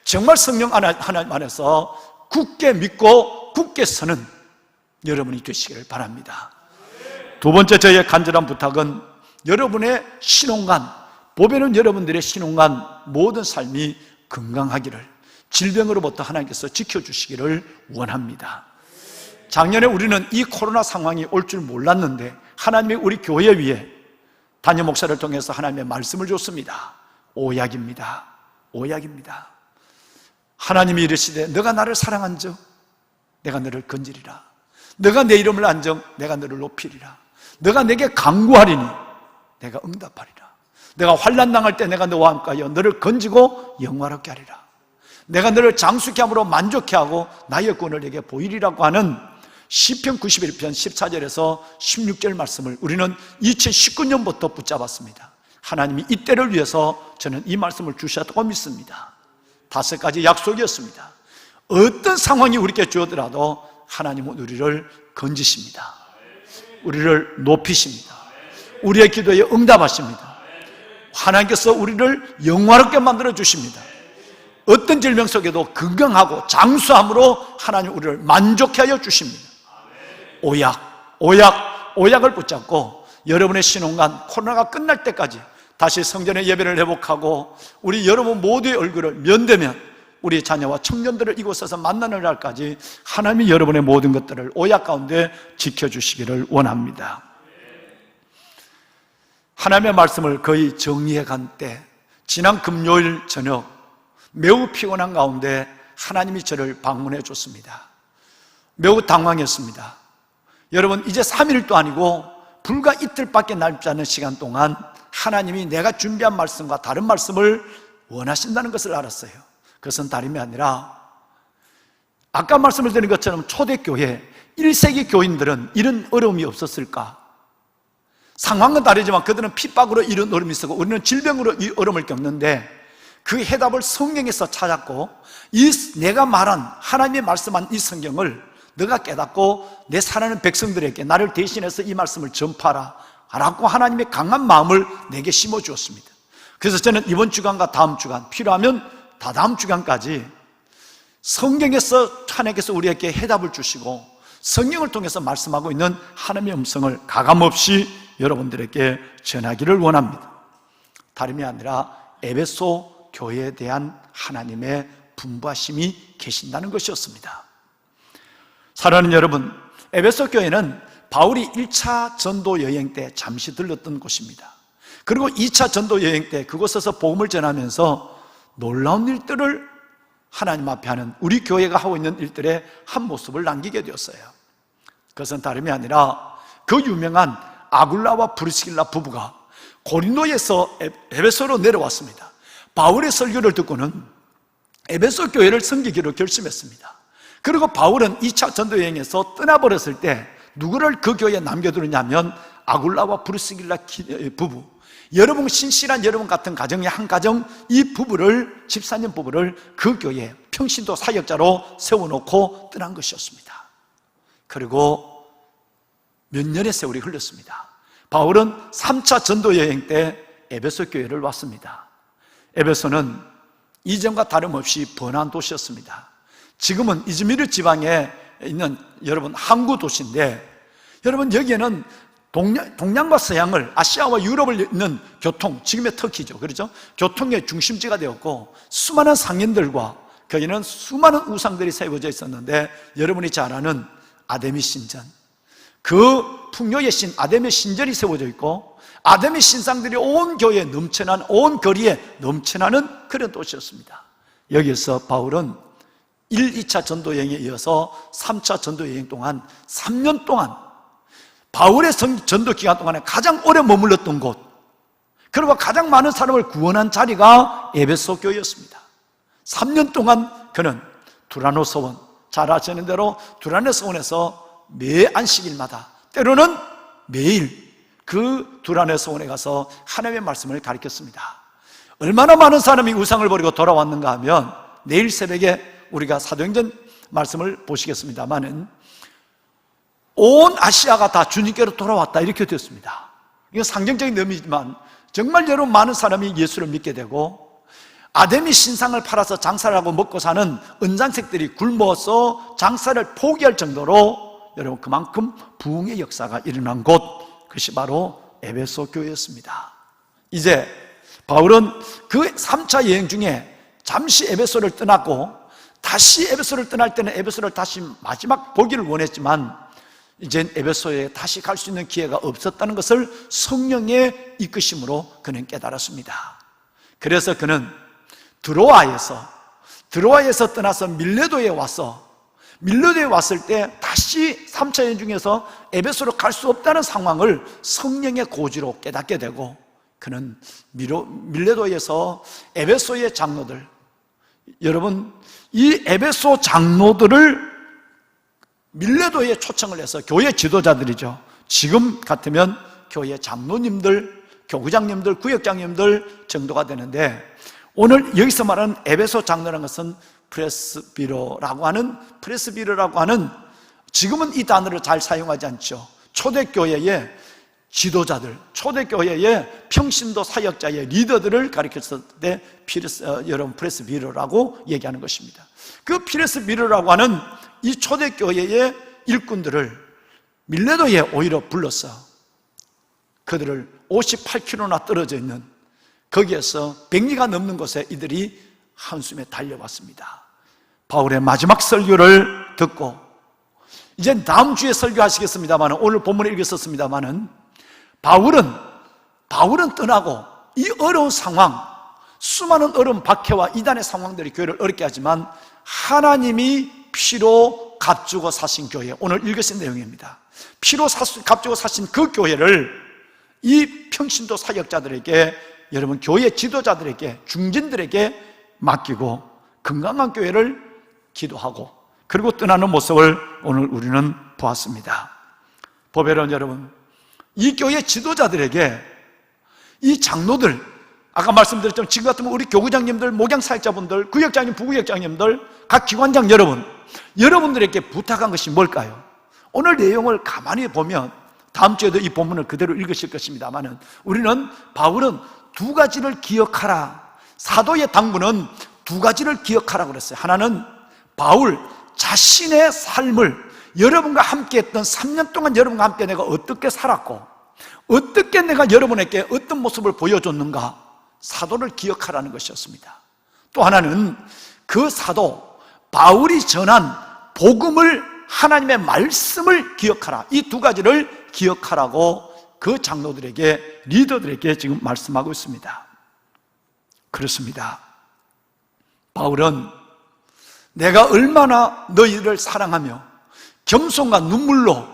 [SPEAKER 6] 정말 성령 하나님 안에서 굳게 믿고 굳게 서는 여러분이 되시기를 바랍니다. 두 번째 저의 간절한 부탁은 여러분의 신혼관, 보배는 여러분들의 신혼관 모든 삶이 건강하기를, 질병으로부터 하나님께서 지켜주시기를 원합니다. 작년에 우리는 이 코로나 상황이 올 줄 몰랐는데 하나님이 우리 교회 위에 담임 목사를 통해서 하나님의 말씀을 줬습니다. 오약입니다. 오약입니다. 하나님이 이르시되 너가 나를 사랑한즉 내가 너를 건지리라. 너가 내 이름을 안정 내가 너를 높이리라. 너가 내게 간구하리니 내가 응답하리라. 내가 환난 당할 때 내가 너와 함께하여 너를 건지고 영화롭게 하리라. 내가 너를 장수케 함으로 만족케 하고 나의 권을 내게 보이리라고 하는 시편 91편 14절에서 16절 말씀을 우리는 2019년부터 붙잡았습니다. 하나님이 이때를 위해서 저는 이 말씀을 주셨다고 믿습니다. 5가지 약속이었습니다. 어떤 상황이 우리에게 주어더라도 하나님은 우리를 건지십니다. 우리를 높이십니다. 우리의 기도에 응답하십니다. 하나님께서 우리를 영화롭게 만들어 주십니다. 어떤 질병 속에도 건강하고 장수함으로 하나님 우리를 만족해 하여 주십니다. 오약을 붙잡고 여러분의 신혼관 코로나가 끝날 때까지 다시 성전의 예배를 회복하고 우리 여러분 모두의 얼굴을 면대면 우리 자녀와 청년들을 이곳에서 만나는 날까지 하나님이 여러분의 모든 것들을 오약 가운데 지켜주시기를 원합니다. 하나님의 말씀을 거의 정리해 간 때 지난 금요일 저녁 매우 피곤한 가운데 하나님이 저를 방문해 줬습니다. 매우 당황했습니다. 여러분 이제 3일도 아니고 불과 이틀밖에 남지 않은 시간 동안 하나님이 내가 준비한 말씀과 다른 말씀을 원하신다는 것을 알았어요. 그것은 다름이 아니라 아까 말씀을 드린 것처럼 초대교회 1세기 교인들은 이런 어려움이 없었을까? 상황은 다르지만 그들은 핍박으로 이런 어려움이 있었고 우리는 질병으로 이 어려움을 겪는데 그 해답을 성경에서 찾았고 내가 말한 하나님이 말씀한 이 성경을 너가 깨닫고 내 사랑하는 백성들에게 나를 대신해서 이 말씀을 전파하라 라고 하나님의 강한 마음을 내게 심어주었습니다. 그래서 저는 이번 주간과 다음 주간 필요하면 다다음 주간까지 성경에서 하나님께서 우리에게 해답을 주시고 성경을 통해서 말씀하고 있는 하나님의 음성을 가감없이 여러분들에게 전하기를 원합니다. 다름이 아니라 에베소 교회에 대한 하나님의 분부하심이 계신다는 것이었습니다. 사랑하는 여러분, 에베소 교회는 바울이 1차 전도 여행 때 잠시 들렀던 곳입니다. 그리고 2차 전도 여행 때 그곳에서 복음을 전하면서 놀라운 일들을 하나님 앞에 하는 우리 교회가 하고 있는 일들의 한 모습을 남기게 되었어요. 그것은 다름이 아니라 그 유명한 아굴라와 브리스길라 부부가 고린도에서 에베소로 내려왔습니다. 바울의 설교를 듣고는 에베소 교회를 섬기기로 결심했습니다. 그리고 바울은 2차 전도여행에서 떠나버렸을 때 누구를 그 교회에 남겨두느냐면 아굴라와 브리스길라 부부, 여러분 신실한 여러분 같은 가정의 한 가정, 이 부부를, 집사님 부부를 그 교회에 평신도 사역자로 세워놓고 떠난 것이었습니다. 그리고 몇 년의 세월이 흘렀습니다. 바울은 3차 전도여행 때 에베소 교회를 왔습니다. 에베소는 이전과 다름없이 번화한 도시였습니다. 지금은 이즈미르 지방에 있는 여러분 항구 도시인데 여러분 여기에는 동양과 서양을, 아시아와 유럽을 잇는 교통, 지금의 터키죠, 그렇죠? 교통의 중심지가 되었고 수많은 상인들과 거기는 수많은 우상들이 세워져 있었는데 여러분이 잘 아는 아데미 신전, 그 풍요의 신 아데미 신전이 세워져 있고 아데미 신상들이 온 교회에 넘쳐나는, 온 거리에 넘쳐나는 그런 도시였습니다. 여기서 바울은 1, 2차 전도 여행에 이어서 3차 전도 여행 동안 3년 동안 바울의 전도 기간 동안에 가장 오래 머물렀던 곳, 그리고 가장 많은 사람을 구원한 자리가 에베소 교회였습니다. 3년 동안 그는 두라노 서원, 잘 아시는 대로 두라노 서원에서 매 안식일마다, 때로는 매일 그 두라노 서원에 가서 하나님의 말씀을 가르쳤습니다. 얼마나 많은 사람이 우상을 버리고 돌아왔는가 하면, 내일 새벽에 우리가 사도행전 말씀을 보시겠습니다만은 온 아시아가 다 주님께로 돌아왔다 이렇게 되었습니다. 이건 상징적인 의미지만 정말 여러분 많은 사람이 예수를 믿게 되고, 아데미 신상을 팔아서 장사를 하고 먹고 사는 은장색들이 굶어서 장사를 포기할 정도로 여러분 그만큼 부흥의 역사가 일어난 곳, 그것이 바로 에베소 교회였습니다. 이제 바울은 그 3차 여행 중에 잠시 에베소를 떠났고, 다시 에베소를 떠날 때는 에베소를 다시 마지막 보기를 원했지만 이젠 에베소에 다시 갈 수 있는 기회가 없었다는 것을 성령의 이끄심으로 그는 깨달았습니다. 그래서 그는 드로아에서 떠나서 밀레도에 왔을 때 다시 3차 여행 중에서 에베소로 갈 수 없다는 상황을 성령의 고지로 깨닫게 되고, 그는 밀레도에서 에베소의 장로들, 여러분 이 에베소 장로들을 밀레도에 초청을 해서, 교회 지도자들이죠. 지금 같으면 교회 장로님들, 교구장님들, 구역장님들 정도가 되는데, 오늘 여기서 말하는 에베소 장로라는 것은 프레스비로라고 하는, 지금은 이 단어를 잘 사용하지 않죠. 초대교회의 지도자들, 초대교회의 평신도 사역자의 리더들을 가리켰을 때 여러분 프레스비로라고 얘기하는 것입니다. 그 프레스비로라고 하는 이 초대교회의 일꾼들을 밀레도에 오히려 불러서 그들을 58km나 떨어져 있는 거기에서 100리가 넘는 곳에 이들이 한숨에 달려왔습니다. 바울의 마지막 설교를 듣고, 이제 다음 주에 설교하시겠습니다만, 오늘 본문에 읽었었습니다만은 바울은 떠나고 이 어려운 상황, 수많은 어려운 박해와 이단의 상황들이 교회를 어렵게 하지만 하나님이 피로 값주고 사신 교회, 오늘 읽으신 내용입니다. 피로 값주고 사신 그 교회를 이 평신도 사역자들에게, 여러분 교회 지도자들에게, 중진들에게 맡기고 건강한 교회를 기도하고 그리고 떠나는 모습을 오늘 우리는 보았습니다. 보배로운 여러분, 이 교회 지도자들에게 이 장로들, 아까 말씀드렸지만 지금 같으면 우리 교구장님들, 목양사역자분들, 구역장님, 부구역장님들, 각 기관장 여러분들에게 부탁한 것이 뭘까요? 오늘 내용을 가만히 보면 다음 주에도 이 본문을 그대로 읽으실 것입니다만, 바울은 두 가지를 기억하라, 사도의 당부는 두 가지를 기억하라고 그랬어요. 하나는 바울 자신의 삶을, 여러분과 함께 했던 3년 동안 여러분과 함께 내가 어떻게 살았고 어떻게 내가 여러분에게 어떤 모습을 보여줬는가, 사도를 기억하라는 것이었습니다. 또 하나는 그 사도 바울이 전한 복음을, 하나님의 말씀을 기억하라, 이 두 가지를 기억하라고 그 장로들에게, 리더들에게 지금 말씀하고 있습니다. 그렇습니다. 바울은 내가 얼마나 너희를 사랑하며 겸손과 눈물로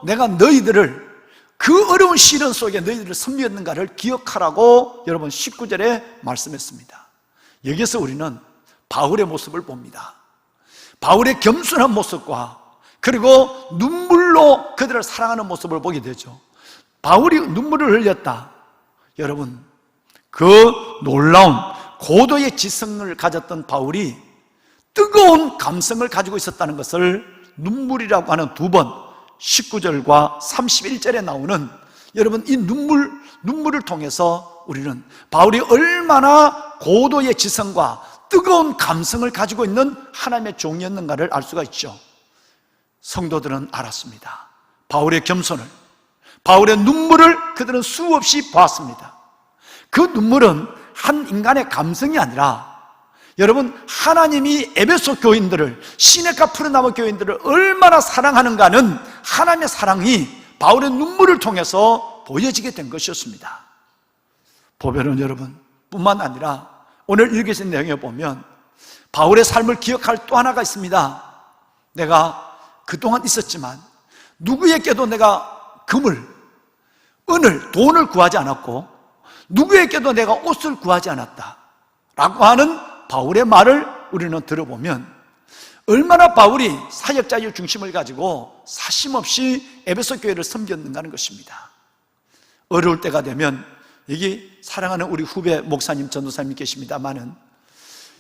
[SPEAKER 6] 내가 너희들을, 그 어려운 시련 속에 너희들을 섬겼는가를 기억하라고 여러분 19절에 말씀했습니다. 여기서 우리는 바울의 모습을 봅니다. 바울의 겸손한 모습과 그리고 눈물로 그들을 사랑하는 모습을 보게 되죠. 바울이 눈물을 흘렸다. 여러분, 그 놀라운 고도의 지성을 가졌던 바울이 뜨거운 감성을 가지고 있었다는 것을 눈물이라고 하는 두 번, 19절과 31절에 나오는, 여러분 이 눈물을 통해서 우리는 바울이 얼마나 고도의 지성과 뜨거운 감성을 가지고 있는 하나님의 종이었는가를 알 수가 있죠. 성도들은 알았습니다. 바울의 겸손을, 바울의 눈물을 그들은 수없이 보았습니다. 그 눈물은 한 인간의 감성이 아니라, 여러분 하나님이 에베소 교인들을, 시내가 푸른나무 교인들을 얼마나 사랑하는가는 하나님의 사랑이 바울의 눈물을 통해서 보여지게 된 것이었습니다. 보배로운 여러분, 뿐만 아니라 오늘 읽으신 내용에 보면 바울의 삶을 기억할 또 하나가 있습니다. 내가 그동안 있었지만 누구에게도 내가 금을, 은을, 돈을 구하지 않았고 누구에게도 내가 옷을 구하지 않았다 라고 하는 바울의 말을 우리는 들어보면 얼마나 바울이 사역자의 중심을 가지고 사심없이 에베소 교회를 섬겼는가 하는 것입니다. 어려울 때가 되면 여기 사랑하는 우리 후배 목사님, 전도사님 계십니다마는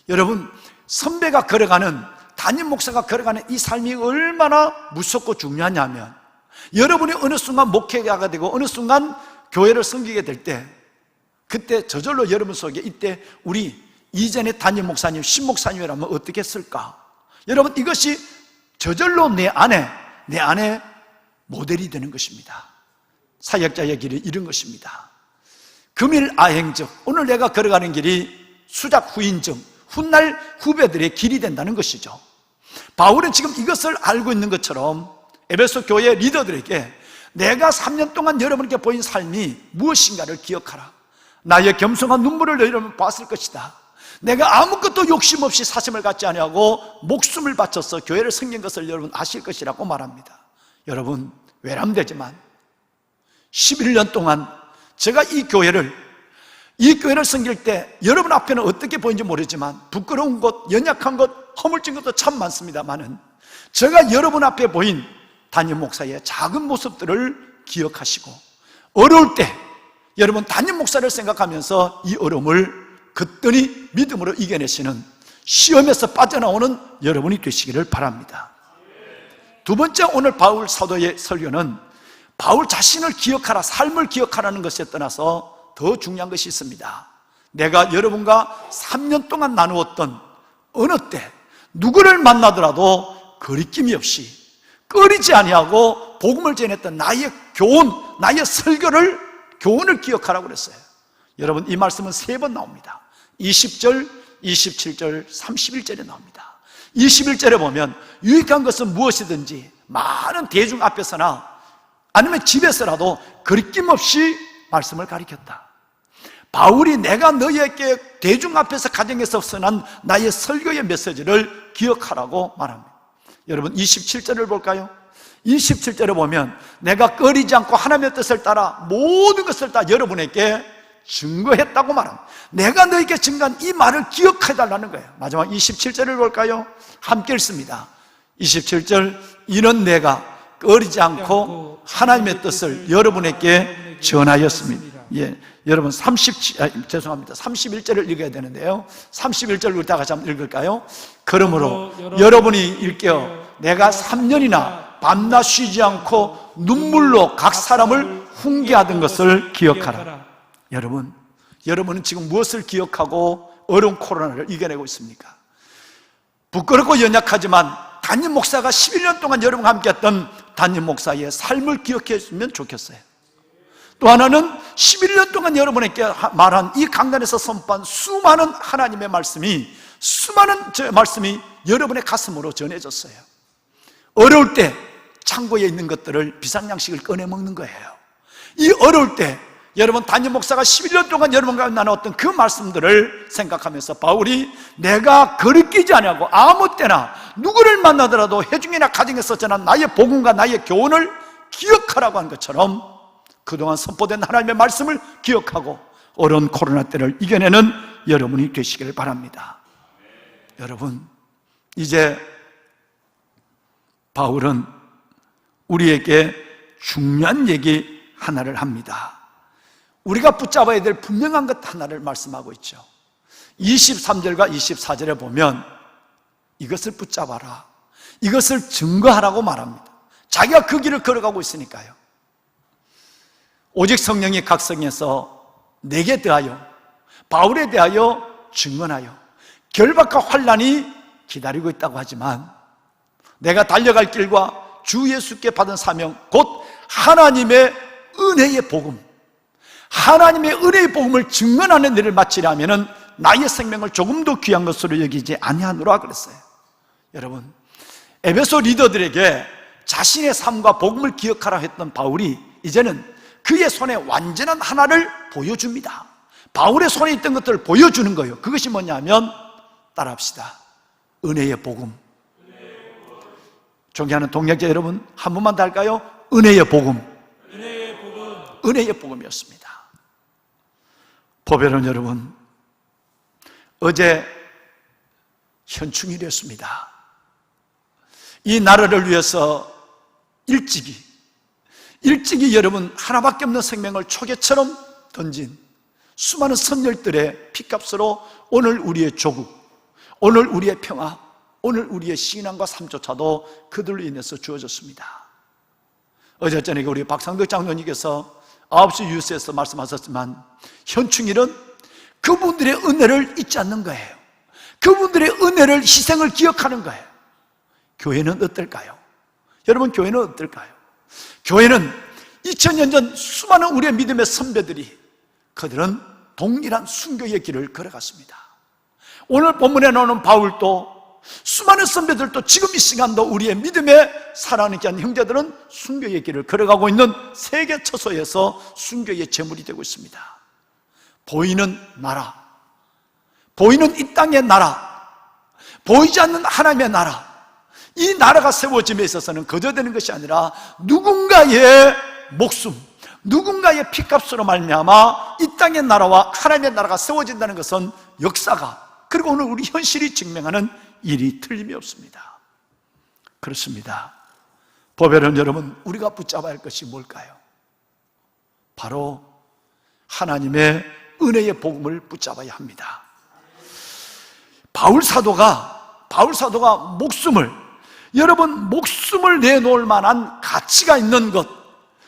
[SPEAKER 6] 여러분, 선배가 걸어가는, 담임 목사가 걸어가는 이 삶이 얼마나 무섭고 중요하냐면 여러분이 어느 순간 목회자가 되고 어느 순간 교회를 섬기게 될 때 그때 저절로 여러분 속에 이때 우리 이전에 담임 목사님, 신 목사님이라면 어떻게 했을까? 여러분, 이것이 저절로 내 안에 모델이 되는 것입니다. 사역자의 길이 이런 것입니다. 금일 아행적, 오늘 내가 걸어가는 길이 수작 후인적, 훗날 후배들의 길이 된다는 것이죠. 바울은 지금 이것을 알고 있는 것처럼 에베소 교회 리더들에게 내가 3년 동안 여러분께 보인 삶이 무엇인가를 기억하라. 나의 겸손한 눈물을 여러분 봤을 것이다. 내가 아무것도 욕심 없이 사심을 갖지 아니하고 목숨을 바쳐서 교회를 섬긴 것을 여러분 아실 것이라고 말합니다. 여러분, 외람되지만 11년 동안 제가 이 교회를 섬길 때 여러분 앞에는 어떻게 보이는지 모르지만 부끄러운 것, 연약한 것, 허물진 것도 참 많습니다만은 제가 여러분 앞에 보인 담임 목사의 작은 모습들을 기억하시고 어려울 때 여러분 담임 목사를 생각하면서 이 어려움을 그때니 믿음으로 이겨내시는, 시험에서 빠져나오는 여러분이 되시기를 바랍니다. 두 번째, 오늘 바울 사도의 설교는 바울 자신을 기억하라, 삶을 기억하라는 것에 떠나서 더 중요한 것이 있습니다. 내가 여러분과 3년 동안 나누었던 어느 때 누구를 만나더라도 거리낌이 없이 꺼리지 아니하고 복음을 전했던 나의 교훈, 나의 교훈을 기억하라고 그랬어요. 여러분, 이 말씀은 3번 나옵니다. 20절, 27절, 31절에 나옵니다. 21절에 보면 유익한 것은 무엇이든지 많은 대중 앞에서나 아니면 집에서라도 거리낌 없이 말씀을 가르쳤다. 바울이 내가 너희에게 대중 앞에서 가정에서 선한 나의 설교의 메시지를 기억하라고 말합니다. 여러분, 27절을 볼까요? 27절에 보면 내가 꺼리지 않고 하나님의 뜻을 따라 모든 것을 다 여러분에게 증거했다고 말합니다. 내가 너에게 증거한 이 말을 기억해달라는 거예요. 마지막 27절을 볼까요? 함께 읽습니다. 27절, 이는 내가 꺼리지 않고 하나님의 뜻을 여러분에게 전하였습니다. 예, 여러분 31절을 읽어야 되는데요. 31절 우리 다 같이 한번 읽을까요? 그러므로 여러분이 일깨어 내가 3년이나 밤낮 쉬지 않고 눈물로 각 사람을 훈계하던 것을 기억하라. 여러분은 지금 무엇을 기억하고 어려운 코로나를 이겨내고 있습니까? 부끄럽고 연약하지만 담임 목사가 11년 동안 여러분과 함께했던 담임 목사의 삶을 기억했으면 좋겠어요. 또 하나는 11년 동안 여러분에게 말한 이 강단에서 선포한 수많은 하나님의 말씀이 여러분의 가슴으로 전해졌어요. 어려울 때 창고에 있는 것들을 비상양식을 꺼내 먹는 거예요. 이 어려울 때 여러분 담임 목사가 11년 동안 여러분과 나눴던 그 말씀들을 생각하면서 바울이 내가 거리끼지 아니하고 아무 때나 누구를 만나더라도 회중이나 가정에서 전한 나의 복음과 나의 교훈을 기억하라고 한 것처럼 그동안 선포된 하나님의 말씀을 기억하고 어려운 코로나 때를 이겨내는 여러분이 되시기를 바랍니다. 여러분, 이제 바울은 우리에게 중요한 얘기 하나를 합니다. 우리가 붙잡아야 될 분명한 것 하나를 말씀하고 있죠. 23절과 24절에 보면 이것을 붙잡아라, 이것을 증거하라고 말합니다. 자기가 그 길을 걸어가고 있으니까요. 오직 성령이 각 성에서 내게 대하여, 바울에 대하여 증언하여 결박과 환난이 기다리고 있다고 하지만 내가 달려갈 길과 주 예수께 받은 사명, 곧 하나님의 은혜의 복음, 하나님의 은혜의 복음을 증언하는 일을 마치려면 나의 생명을 조금도 귀한 것으로 여기지 아니하노라 그랬어요. 여러분, 에베소 리더들에게 자신의 삶과 복음을 기억하라 했던 바울이 이제는 그의 손에 완전한 하나를 보여줍니다. 바울의 손에 있던 것들을 보여주는 거예요. 그것이 뭐냐면 따라합시다. 은혜의 복음. 존경하는 동역자 여러분, 한 번만 더 할까요? 은혜의 복음. 은혜의 복음이었습니다. 보배론 여러분, 어제 현충일이었습니다. 이 나라를 위해서 일찍이 여러분 하나밖에 없는 생명을 초계처럼 던진 수많은 선열들의 피값으로 오늘 우리의 조국, 오늘 우리의 평화, 오늘 우리의 신앙과 삶조차도 그들로 인해서 주어졌습니다. 어제 저녁에 우리 박상덕 장로님께서 9시 뉴스에서 말씀하셨지만 현충일은 그분들의 은혜를 잊지 않는 거예요. 그분들의 은혜를, 희생을 기억하는 거예요. 교회는 어떨까요? 여러분, 교회는 어떨까요? 교회는 2000년 전 수많은 우리의 믿음의 선배들이 그들은 동일한 순교의 길을 걸어갔습니다. 오늘 본문에 나오는 바울도 수많은 선배들도 지금 이 시간도 우리의 믿음에 살아가는 형제들은 순교의 길을 걸어가고 있는 세계 처소에서 순교의 제물이 되고 있습니다. 보이는 나라, 보이는 이 땅의 나라, 보이지 않는 하나님의 나라, 이 나라가 세워짐에 있어서는 거저되는 것이 아니라 누군가의 목숨, 누군가의 피값으로 말미암아 이 땅의 나라와 하나님의 나라가 세워진다는 것은 역사가, 그리고 오늘 우리 현실이 증명하는 일이 틀림이 없습니다. 그렇습니다. 보배론 여러분, 우리가 붙잡아야 할 것이 뭘까요? 바로 하나님의 은혜의 복음을 붙잡아야 합니다. 바울 사도가 목숨을, 여러분, 목숨을 내놓을 만한 가치가 있는 것,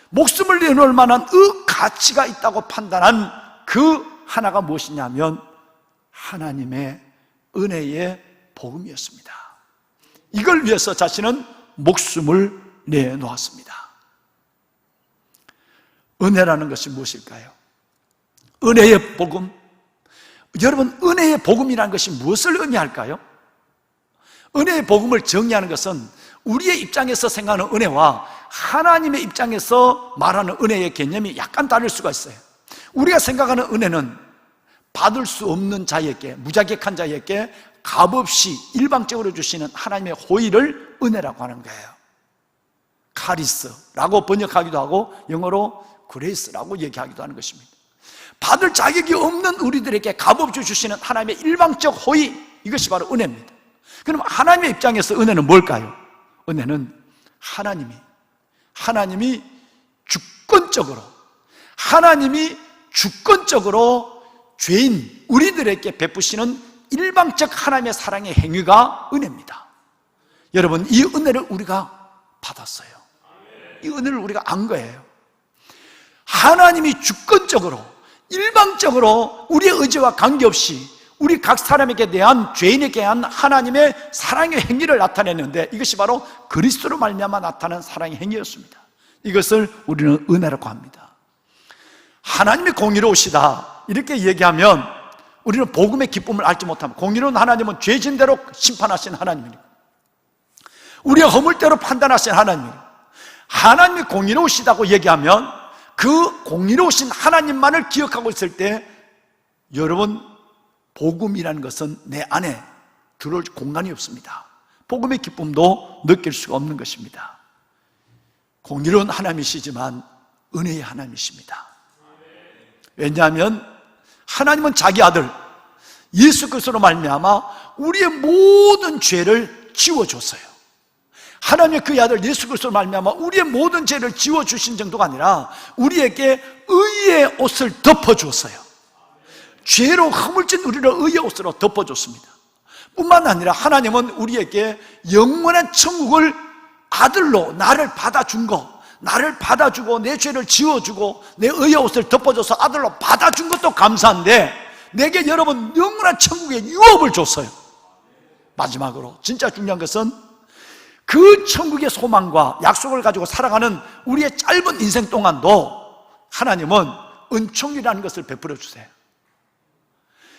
[SPEAKER 6] 목숨을 내놓을 만한 그 가치가 있다고 판단한 그 하나가 무엇이냐면 하나님의 은혜의 복음이었습니다. 이걸 위해서 자신은 목숨을 내놓았습니다. 은혜라는 것이 무엇일까요? 은혜의 복음. 여러분, 은혜의 복음이라는 것이 무엇을 의미할까요? 은혜의 복음을 정의하는 것은 우리의 입장에서 생각하는 은혜와 하나님의 입장에서 말하는 은혜의 개념이 약간 다를 수가 있어요. 우리가 생각하는 은혜는 받을 수 없는 자에게, 무자격한 자에게 값없이 일방적으로 주시는 하나님의 호의를 은혜라고 하는 거예요. 카리스라고 번역하기도 하고 영어로 그레이스라고 얘기하기도 하는 것입니다. 받을 자격이 없는 우리들에게 값없이 주시는 하나님의 일방적 호의, 이것이 바로 은혜입니다. 그럼 하나님의 입장에서 은혜는 뭘까요? 은혜는 하나님이 주권적으로 죄인 우리들에게 베푸시는 일방적 하나님의 사랑의 행위가 은혜입니다. 여러분, 이 은혜를 우리가 받았어요. 이 은혜를 우리가 안 거예요. 하나님이 주권적으로, 일방적으로 우리의 의지와 관계없이 우리 각 사람에게 대한, 죄인에게 대한 하나님의 사랑의 행위를 나타냈는데 이것이 바로 그리스도로 말미암아 나타난 사랑의 행위였습니다. 이것을 우리는 은혜라고 합니다. 하나님이 공의로우시다 이렇게 얘기하면 우리는 복음의 기쁨을 알지 못합니다. 공의로운 하나님은 죄진 대로 심판하신 하나님이니까, 우리의 허물대로 판단하신 하나님이니까, 하나님이 공의로우시다고 얘기하면 그 공의로우신 하나님만을 기억하고 있을 때 여러분, 복음이라는 것은 내 안에 들어올 공간이 없습니다. 복음의 기쁨도 느낄 수가 없는 것입니다. 공의로운 하나님이시지만 은혜의 하나님이십니다. 왜냐하면 하나님은 자기 아들 예수 그리스도로 말미암아 우리의 모든 죄를 지워줬어요. 하나님의 그 아들 예수 그리스도로 말미암아 우리의 모든 죄를 지워주신 정도가 아니라 우리에게 의의 옷을 덮어주었어요. 죄로 허물진 우리를 의의 옷으로 덮어줬습니다. 뿐만 아니라 하나님은 우리에게 영원한 천국을 아들로 나를 받아주고 내 죄를 지워주고 내 의의 옷을 덮어줘서 아들로 받아준 것도 감사한데 내게 여러분 영원한 천국의 유업을 줬어요. 마지막으로 진짜 중요한 것은 그 천국의 소망과 약속을 가지고 살아가는 우리의 짧은 인생 동안도 하나님은 은총이라는 것을 베풀어 주세요.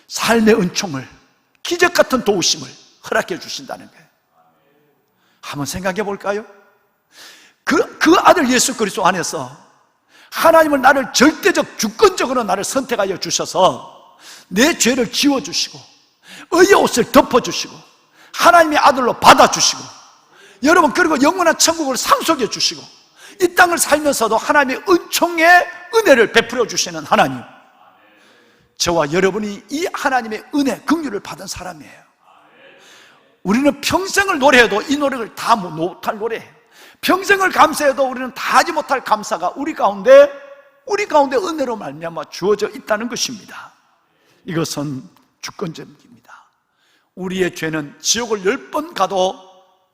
[SPEAKER 6] 삶의 은총을, 기적 같은 도우심을 허락해 주신다는 거예요. 한번 생각해 볼까요? 그 아들 예수 그리스도 안에서 하나님은 나를 절대적 주권적으로 나를 선택하여 주셔서 내 죄를 지워주시고 의의 옷을 덮어주시고 하나님의 아들로 받아주시고 여러분 그리고 영원한 천국을 상속해 주시고 이 땅을 살면서도 하나님의 은총의 은혜를 베풀어 주시는 하나님, 저와 여러분이 이 하나님의 은혜, 긍휼을 받은 사람이에요. 우리는 평생을 노래해도 이 노래를 다 못할 노래예요. 평생을 감사해도 우리는 다 하지 못할 감사가 우리 가운데 은혜로 말미암아 주어져 있다는 것입니다. 이것은 주권적입니다. 우리의 죄는 지옥을 10번 가도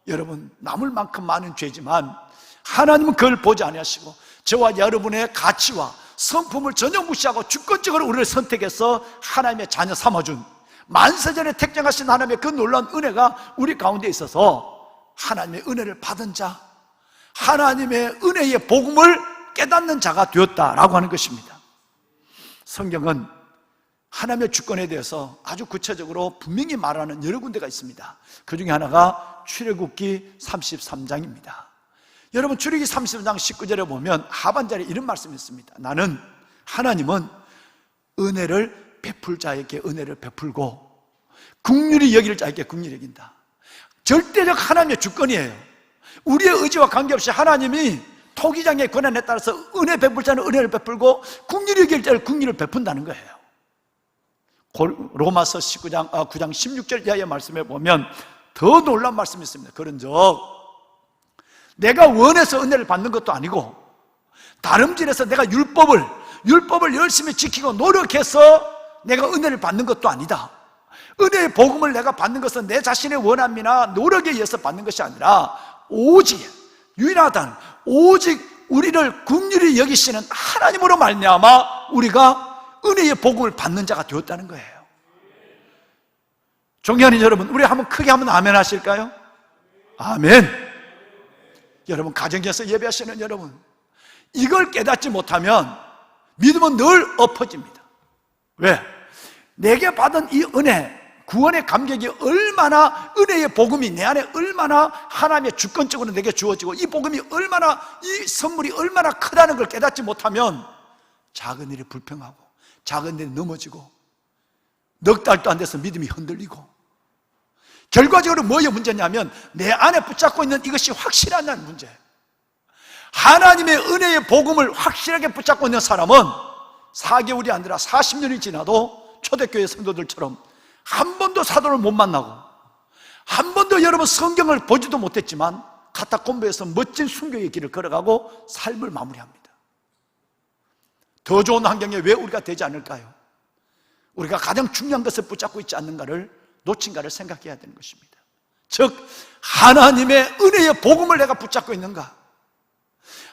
[SPEAKER 6] 여러분 남을 만큼 많은 죄지만 하나님은 그걸 보지 아니하시고 저와 여러분의 가치와 성품을 전혀 무시하고 주권적으로 우리를 선택해서 하나님의 자녀 삼아준 만세전에 택정하신 하나님의 그 놀라운 은혜가 우리 가운데 있어서 하나님의 은혜를 받은 자, 하나님의 은혜의 복음을 깨닫는 자가 되었다라고 하는 것입니다. 성경은 하나님의 주권에 대해서 아주 구체적으로 분명히 말하는 여러 군데가 있습니다. 그 중에 하나가 출애굽기 33장입니다. 여러분 출애굽기 33장 19절에 보면 하반절에 이런 말씀이 있습니다. 나는 하나님은 은혜를 베풀 자에게 은혜를 베풀고 긍휼히 여길 자에게 긍휼히 여긴다. 절대적 하나님의 주권이에요. 우리의 의지와 관계없이 하나님이 토기장의 권한에 따라서 은혜 베풀 자는 은혜를 베풀고 긍휼히 여길 자를 긍휼을 베푼다는 거예요. 로마서 9장 16절 이하의 말씀에 보면 더 놀라운 말씀이 있습니다. 그런즉 내가 원해서 은혜를 받는 것도 아니고 다름질해서 내가 율법을 열심히 지키고 노력해서 내가 은혜를 받는 것도 아니다. 은혜의 복음을 내가 받는 것은 내 자신의 원함이나 노력에 의해서 받는 것이 아니라 오직 유일하단 오직 우리를 긍휼히 여기시는 하나님으로 말미암아 우리가 은혜의 복음을 받는 자가 되었다는 거예요. 존경하는 여러분, 우리 한번 크게 한번 아멘 하실까요? 아멘. 여러분 가정에서 예배하시는 여러분, 이걸 깨닫지 못하면 믿음은 늘 엎어집니다. 왜? 내게 받은 이 은혜, 구원의 감격이 얼마나 은혜의 복음이 내 안에 얼마나 하나님의 주권적으로 내게 주어지고 이 복음이 얼마나 이 선물이 얼마나 크다는 걸 깨닫지 못하면 작은 일이 불평하고 작은 일이 넘어지고 넉 달도 안 돼서 믿음이 흔들리고 결과적으로 뭐의 문제냐면 내 안에 붙잡고 있는 이것이 확실하냐는 문제예요. 하나님의 은혜의 복음을 확실하게 붙잡고 있는 사람은 4개월이 아니라 40년이 지나도 초대교회 성도들처럼 한 번도 사도를 못 만나고 한 번도 여러분 성경을 보지도 못했지만 카타콤베에서 멋진 순교의 길을 걸어가고 삶을 마무리합니다. 더 좋은 환경에 왜 우리가 되지 않을까요? 우리가 가장 중요한 것을 붙잡고 있지 않는가를 놓친가를 생각해야 되는 것입니다. 즉 하나님의 은혜의 복음을 내가 붙잡고 있는가?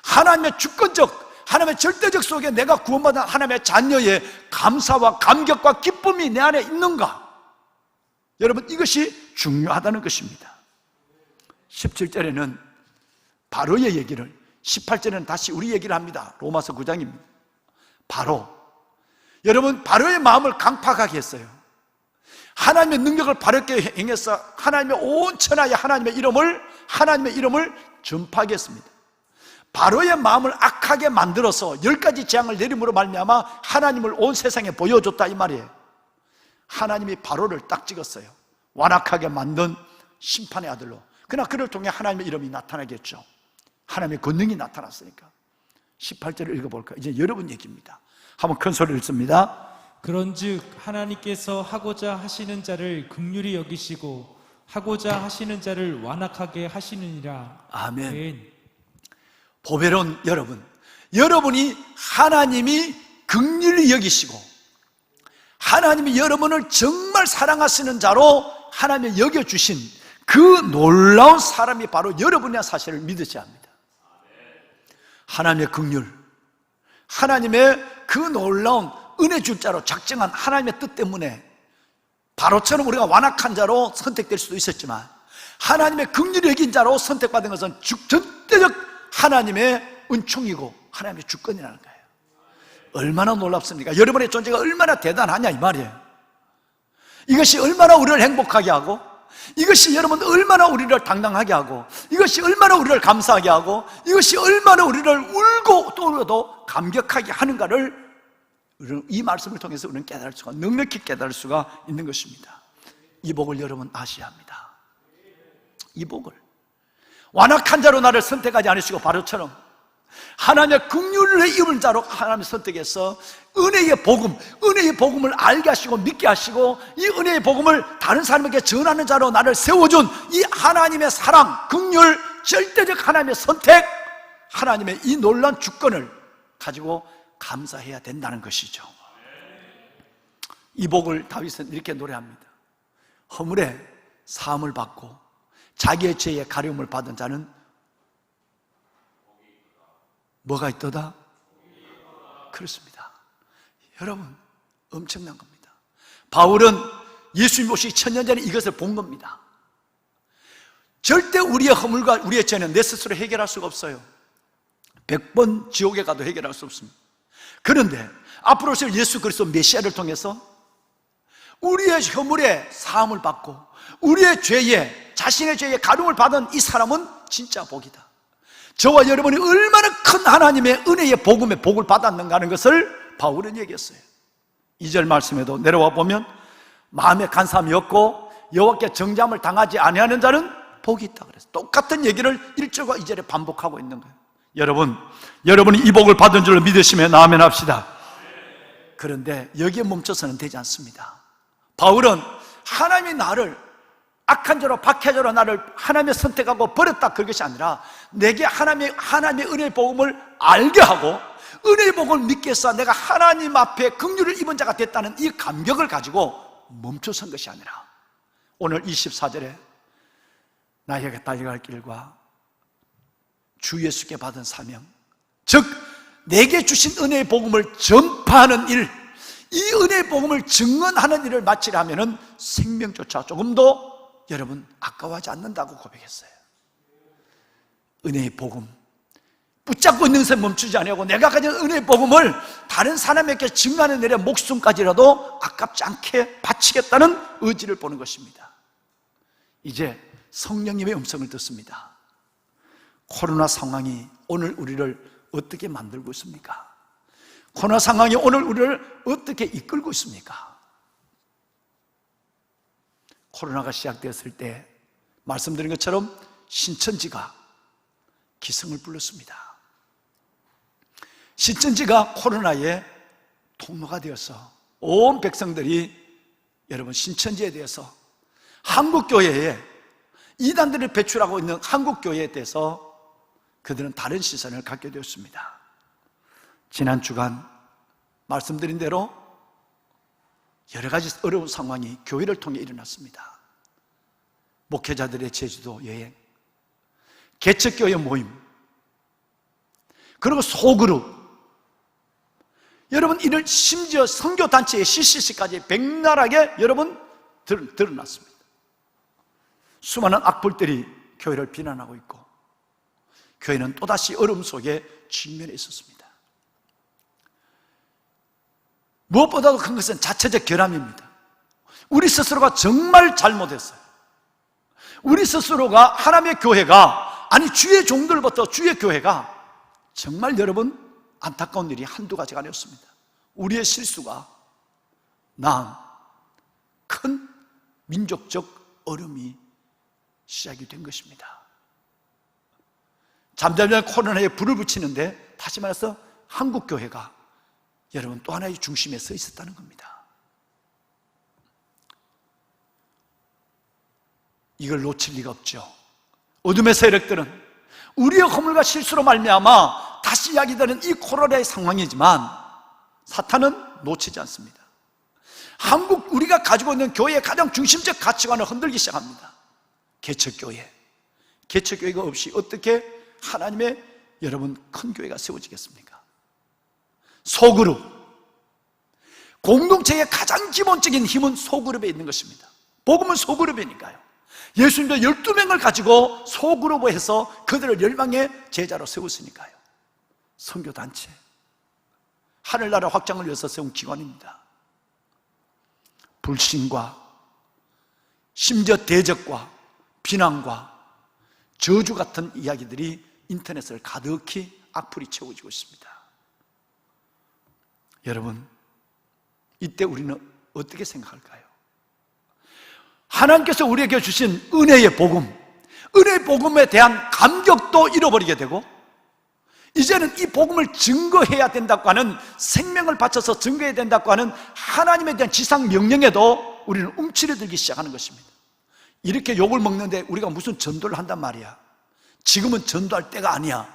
[SPEAKER 6] 하나님의 주권적, 하나님의 절대적 속에 내가 구원받은 하나님의 자녀의 감사와 감격과 기쁨이 내 안에 있는가? 여러분 이것이 중요하다는 것입니다. 17절에는 바로의 얘기를, 18절에는 다시 우리 얘기를 합니다. 로마서 9장입니다. 바로, 여러분 바로의 마음을 강팍하게 했어요. 하나님의 능력을 바르게 행해서 하나님의 온 천하에 하나님의 이름을 전파하게 했습니다. 바로의 마음을 악하게 만들어서 10가지 재앙을 내림으로 말미암아 하나님을 온 세상에 보여줬다 이 말이에요. 하나님이 바로를 딱 찍었어요. 완악하게 만든 심판의 아들로. 그러나 그를 통해 하나님의 이름이 나타나겠죠. 하나님의 권능이 나타났으니까. 18절을 읽어볼까요? 이제 여러분 얘기입니다. 한번 큰 소리를 씁니다.
[SPEAKER 1] 그런즉 하나님께서 하고자 하시는 자를 긍휼히 여기시고 하고자 하시는 자를 완악하게 하시느니라.
[SPEAKER 6] 아멘. 보배로운 여러분, 여러분이 하나님이 긍휼히 여기시고 하나님이 여러분을 정말 사랑하시는 자로 하나님이 여겨주신 그 놀라운 사람이 바로 여러분의 사실을 믿으셔야 합니다. 하나님의 긍휼, 하나님의 그 놀라운 은혜 줄 자로 작정한 하나님의 뜻 때문에 바로처럼 우리가 완악한 자로 선택될 수도 있었지만 하나님의 긍휼히 여긴 자로 선택받은 것은 절대적 하나님의 은총이고 하나님의 주권이라는 거예요. 얼마나 놀랍습니까? 여러분의 존재가 얼마나 대단하냐 이 말이에요. 이것이 얼마나 우리를 행복하게 하고 이것이 여러분 얼마나 우리를 당당하게 하고 이것이 얼마나 우리를 감사하게 하고 이것이 얼마나 우리를 울고 또 울어도 감격하게 하는가를 우리는 이 말씀을 통해서 우리는 깨달을 수가, 넉넉히 깨달을 수가 있는 것입니다. 이 복을 여러분 아셔야 합니다. 이 복을 완악한 자로 나를 선택하지 않으시고 바로처럼 하나님의 긍휼을 입은 자로 하나님의 선택해서 은혜의 복음을 알게 하시고 믿게 하시고 이 은혜의 복음을 다른 사람에게 전하는 자로 나를 세워준 이 하나님의 사랑, 긍휼, 절대적 하나님의 선택, 하나님의 이 놀라운 주권을 가지고 감사해야 된다는 것이죠. 이 복을 다윗은 이렇게 노래합니다. 허물에 사함을 받고 자기의 죄에 가려움을 받은 자는 뭐가 있도다? 그렇습니다. 여러분, 엄청난 겁니다. 바울은 예수님 오시기 1000년 전에 이것을 본 겁니다. 절대 우리의 허물과 우리의 죄는 내 스스로 해결할 수가 없어요. 100번 지옥에 가도 해결할 수 없습니다. 그런데 앞으로 오실 예수 그리스도 메시아를 통해서 우리의 허물에 사함을 받고 우리의 죄에, 자신의 죄에 가lum을 받은 이 사람은 진짜 복이다. 저와 여러분이 얼마나 큰 하나님의 은혜의 복음의 복을 받았는가 하는 것을 바울은 얘기했어요. 2절 말씀에도 내려와 보면 마음에 간사함이 없고 여호와께 정죄함을 당하지 아니하는 자는 복이 있다 그랬어요. 똑같은 얘기를 1절과 2절에 반복하고 있는 거예요. 여러분이 이 복을 받은 줄로 믿으시면 아멘 합시다. 그런데 여기에 멈춰서는 되지 않습니다. 바울은 하나님이 나를 악한 자로 박해자로 나를 하나님의 선택하고 버렸다 그것이 아니라 내게 하나님의 은혜의 복음을 알게 하고 은혜의 복음을 믿게 해서 내가 하나님 앞에 긍휼을 입은 자가 됐다는 이 감격을 가지고 멈춰선 것이 아니라 오늘 24절에 나에게 달려갈 길과 주 예수께 받은 사명, 즉 내게 주신 은혜의 복음을 전파하는 일, 이 은혜의 복음을 증언하는 일을 마치려 하면은 생명조차 조금도 여러분 아까워하지 않는다고 고백했어요. 은혜의 복음 붙잡고 있는 것에 멈추지 아니하고 내가 가진 은혜의 복음을 다른 사람에게 증언하는 일에 목숨까지라도 아깝지 않게 바치겠다는 의지를 보는 것입니다. 이제 성령님의 음성을 듣습니다. 코로나 상황이 오늘 우리를 어떻게 만들고 있습니까? 코로나 상황이 오늘 우리를 어떻게 이끌고 있습니까? 코로나가 시작되었을 때 말씀드린 것처럼 신천지가 기승을 불렀습니다. 신천지가 코로나의 통로가 되어서 온 백성들이 여러분 신천지에 대해서 한국교회에 이단들을 배출하고 있는 한국교회에 대해서 그들은 다른 시선을 갖게 되었습니다. 지난 주간 말씀드린 대로 여러 가지 어려운 상황이 교회를 통해 일어났습니다. 목회자들의 제주도 여행, 개척교회 모임, 그리고 소그룹, 여러분 이런 심지어 선교단체의 CCC까지 백나라하게 여러분 드러났습니다. 수많은 악플들이 교회를 비난하고 있고 교회는 또다시 어려움 속에 직면해 있었습니다. 무엇보다도 큰 것은 자체적 결함입니다. 우리 스스로가 정말 잘못했어요. 우리 스스로가 하나님의 교회가, 아니 주의 종들부터 주의 교회가 정말 여러분 안타까운 일이 한두 가지가 아니었습니다. 우리의 실수가 낳은 큰 민족적 어려움이 시작이 된 것입니다. 잠잠한 코로나에 불을 붙이는데 다시 말해서 한국교회가 여러분 또 하나의 중심에 서 있었다는 겁니다. 이걸 놓칠 리가 없죠. 어둠의 세력들은 우리의 허물과 실수로 말미암아 다시 이야기되는 이 코로나의 상황이지만 사탄은 놓치지 않습니다. 우리가 가지고 있는 교회의 가장 중심적 가치관을 흔들기 시작합니다. 개척교회가 없이 어떻게 하나님의 여러분 큰 교회가 세워지겠습니까? 소그룹, 공동체의 가장 기본적인 힘은 소그룹에 있는 것입니다. 복음은 소그룹이니까요. 예수님도 12명을 가지고 소그룹을 해서 그들을 열방의 제자로 세웠으니까요. 선교단체, 하늘나라 확장을 위해서 세운 기관입니다. 불신과 심지어 대적과 비난과 저주 같은 이야기들이 인터넷을 가득히 악플이 채워지고 있습니다. 여러분, 이때 우리는 어떻게 생각할까요? 하나님께서 우리에게 주신 은혜의 복음, 은혜의 복음에 대한 감격도 잃어버리게 되고, 이제는 이 복음을 증거해야 된다고 하는, 생명을 바쳐서 증거해야 된다고 하는 하나님에 대한 지상 명령에도 우리는 움츠러들기 시작하는 것입니다. 이렇게 욕을 먹는데 우리가 무슨 전도를 한단 말이야. 지금은 전도할 때가 아니야.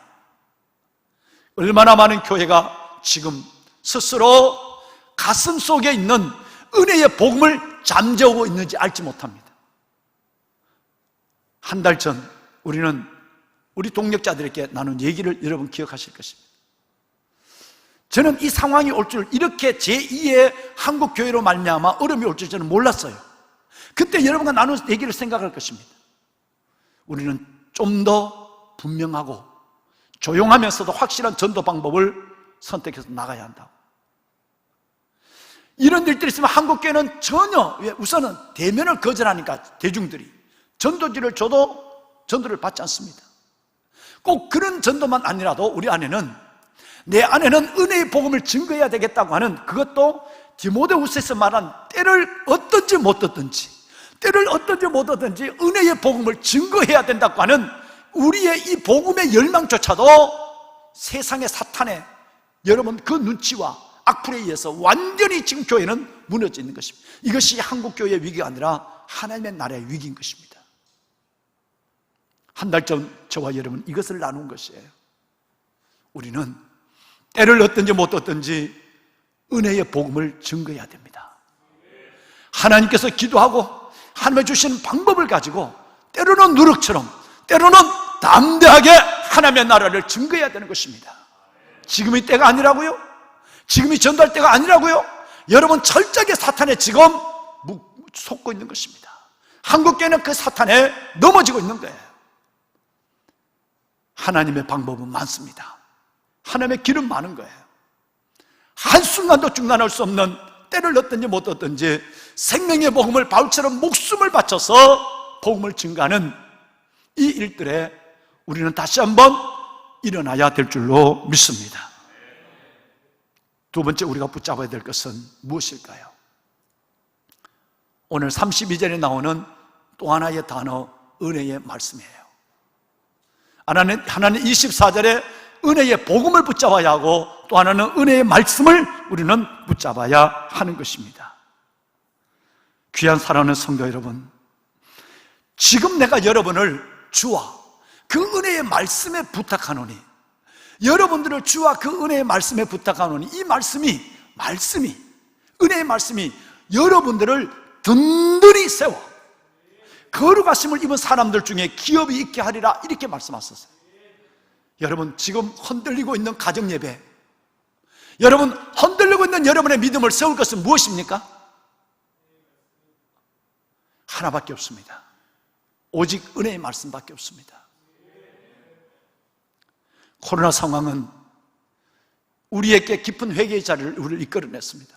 [SPEAKER 6] 얼마나 많은 교회가 지금 스스로 가슴 속에 있는 은혜의 복음을 잠재우고 있는지 알지 못합니다. 한 달 전 우리는 우리 동력자들에게 나눈 얘기를 여러분 기억하실 것입니다. 저는 이 상황이 올 줄, 이렇게 제2의 한국교회로 말미암아 어려움이 올 줄 저는 몰랐어요. 그때 여러분과 나눈 얘기를 생각할 것입니다. 우리는 좀 더 분명하고 조용하면서도 확실한 전도 방법을 선택해서 나가야 한다고. 이런 일들이 있으면 한국교회는 전혀, 우선은 대면을 거절하니까 대중들이 전도지를 줘도 전도를 받지 않습니다. 꼭 그런 전도만 아니라도 우리 안에는, 내 안에는 은혜의 복음을 증거해야 되겠다고 하는, 그것도 디모데후서에서 말한 때를 얻든지 못 얻든지, 때를 얻든지 못 얻든지 은혜의 복음을 증거해야 된다고 하는 우리의 이 복음의 열망조차도 세상의 사탄의, 여러분 그 눈치와 악플에 의해서 완전히 지금 교회는 무너져 있는 것입니다. 이것이 한국교회의 위기가 아니라 하나님의 나라의 위기인 것입니다. 한 달 전 저와 여러분 이것을 나눈 것이에요. 우리는 때를 얻든지 못 얻든지 은혜의 복음을 증거해야 됩니다. 하나님께서 기도하고 하나님의 주신 방법을 가지고 때로는 누룩처럼, 때로는 담대하게 하나님의 나라를 증거해야 되는 것입니다. 지금이 때가 아니라고요? 지금이 전도할 때가 아니라고요? 여러분 철저하게 사탄에 지금 속고 있는 것입니다. 한국교회는 그 사탄에 넘어지고 있는 거예요. 하나님의 방법은 많습니다. 하나님의 길은 많은 거예요. 한순간도 중단할 수 없는, 때를 얻든지 못 얻든지 생명의 복음을 바울처럼 목숨을 바쳐서 복음을 증가하는 이 일들에 우리는 다시 한번 일어나야 될 줄로 믿습니다. 두 번째 우리가 붙잡아야 될 것은 무엇일까요? 오늘 32절에 나오는 또 하나의 단어, 은혜의 말씀이에요. 하나는 24절에 은혜의 복음을 붙잡아야 하고, 또 하나는 은혜의 말씀을 우리는 붙잡아야 하는 것입니다. 귀한 사랑하는 성도 여러분, 지금 내가 여러분을 주와 그 은혜의 말씀에 부탁하노니, 여러분들을 주와 그 은혜의 말씀에 부탁하노니, 이 말씀이 은혜의 말씀이 여러분들을 든든히 세워 거룩하심을 입은 사람들 중에 기업이 있게 하리라, 이렇게 말씀하셨어요. 여러분 지금 흔들리고 있는 가정예배, 여러분 흔들리고 있는 여러분의 믿음을 세울 것은 무엇입니까? 하나밖에 없습니다. 오직 은혜의 말씀밖에 없습니다. 코로나 상황은 우리에게 깊은 회개의 자리를 우리를 이끌어냈습니다.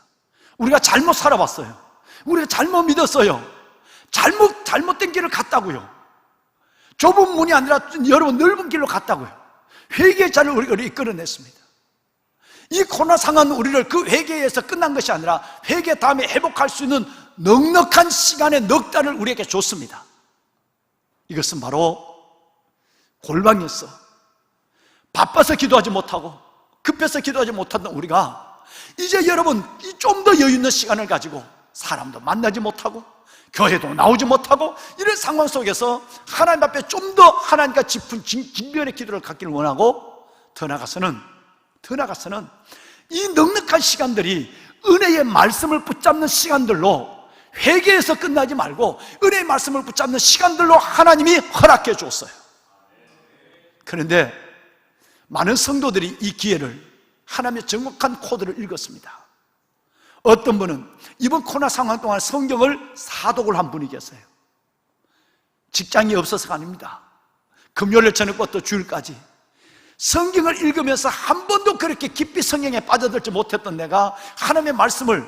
[SPEAKER 6] 우리가 잘못 살아왔어요. 우리가 잘못 믿었어요. 잘못된 길을 갔다고요. 좁은 문이 아니라 여러분 넓은 길로 갔다고요. 회개의 자리를 우리가 이끌어냈습니다. 이 코로나 상황은 우리를 그 회개에서 끝난 것이 아니라 회개 다음에 회복할 수 있는 넉넉한 시간의 넉 달을 우리에게 줬습니다. 이것은 바로 골방에서 바빠서 기도하지 못하고 급해서 기도하지 못하던 우리가 이제 여러분 좀 더 여유 있는 시간을 가지고 사람도 만나지 못하고 교회도 나오지 못하고 이런 상황 속에서 하나님 앞에 좀 더 하나님과 깊은 긴밀의 기도를 갖기를 원하고, 더 나아가서는 이 넉넉한 시간들이 은혜의 말씀을 붙잡는 시간들로, 회개에서 끝나지 말고 은혜의 말씀을 붙잡는 시간들로 하나님이 허락해 줬어요. 그런데 많은 성도들이 이 기회를, 하나님의 정확한 코드를 읽었습니다. 어떤 분은 이번 코로나 상황 동안 성경을 사독을 한 분이 계세요. 직장이 없어서가 아닙니다. 금요일 저녁부터 주일까지 성경을 읽으면서 한 번도 그렇게 깊이 성경에 빠져들지 못했던 내가 하나님의 말씀을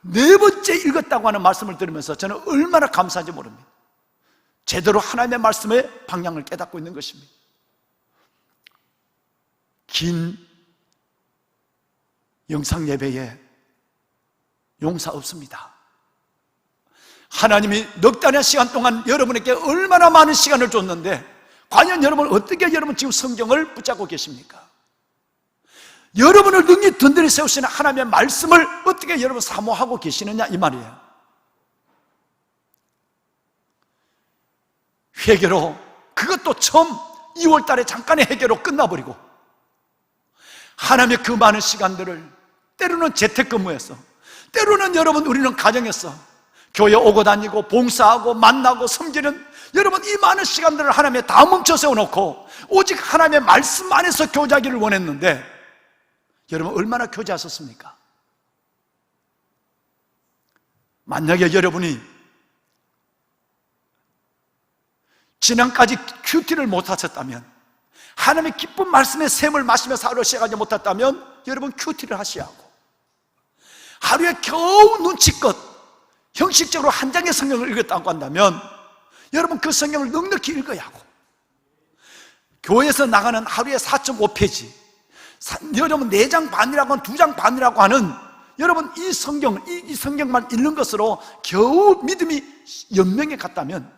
[SPEAKER 6] 4번째 읽었다고 하는 말씀을 들으면서 저는 얼마나 감사한지 모릅니다. 제대로 하나님의 말씀의 방향을 깨닫고 있는 것입니다. 긴 영상 예배에 용서 없습니다. 하나님이 넉 달의 시간 동안 여러분에게 얼마나 많은 시간을 줬는데 과연 여러분 어떻게 여러분 지금 성경을 붙잡고 계십니까? 여러분을 능히 든든히 세우시는 하나님의 말씀을 어떻게 여러분 사모하고 계시느냐 이 말이에요. 회개로 그것도 처음 2월 달에 잠깐의 회개로 끝나버리고 하나님의 그 많은 시간들을 때로는 재택근무에서 때로는 여러분 우리는 가정에서 교회 오고 다니고 봉사하고 만나고 섬기는 여러분 이 많은 시간들을 하나님의 다 멈춰 세워놓고 오직 하나님의 말씀 안에서 교제하기를 원했는데 여러분 얼마나 교제하셨습니까? 만약에 여러분이 지난까지 큐티를 못 하셨다면 하나님의 기쁜 말씀의 샘을 마시면서 하루를 시작하지 못했다면 여러분 큐티를 하셔야 하고 하루에 겨우 눈치껏 형식적으로 한 장의 성경을 읽었다고 한다면 여러분 그 성경을 넉넉히 읽어야 하고 교회에서 나가는 하루에 4.5페이지 여러분 4장 반이라고 하는 2장 반이라고 하는 여러분 이 성경만 읽는 것으로 겨우 믿음이 연명에 갔다면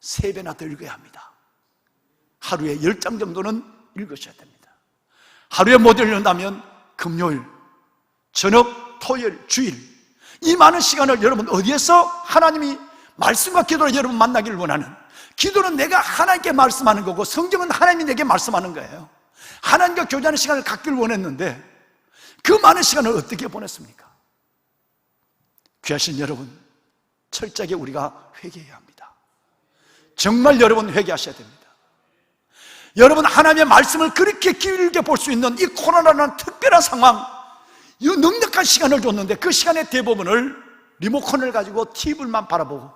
[SPEAKER 6] 3배나 더 읽어야 합니다. 하루에 10장 정도는 읽으셔야 됩니다. 하루에 못 읽는다면 금요일, 저녁, 토요일, 주일 이 많은 시간을 여러분 어디에서 하나님이 말씀과 기도로 여러분 만나기를 원하는 기도는 내가 하나님께 말씀하는 거고 성경은 하나님이 내게 말씀하는 거예요. 하나님과 교제하는 시간을 갖기를 원했는데 그 많은 시간을 어떻게 보냈습니까? 귀하신 여러분 철저하게 우리가 회개해야 합니다. 정말 여러분 회개하셔야 됩니다. 여러분 하나님의 말씀을 그렇게 길게 볼 수 있는 이 코로나라는 특별한 상황 이 넉넉한 시간을 줬는데 그 시간의 대부분을 리모컨을 가지고 TV만 바라보고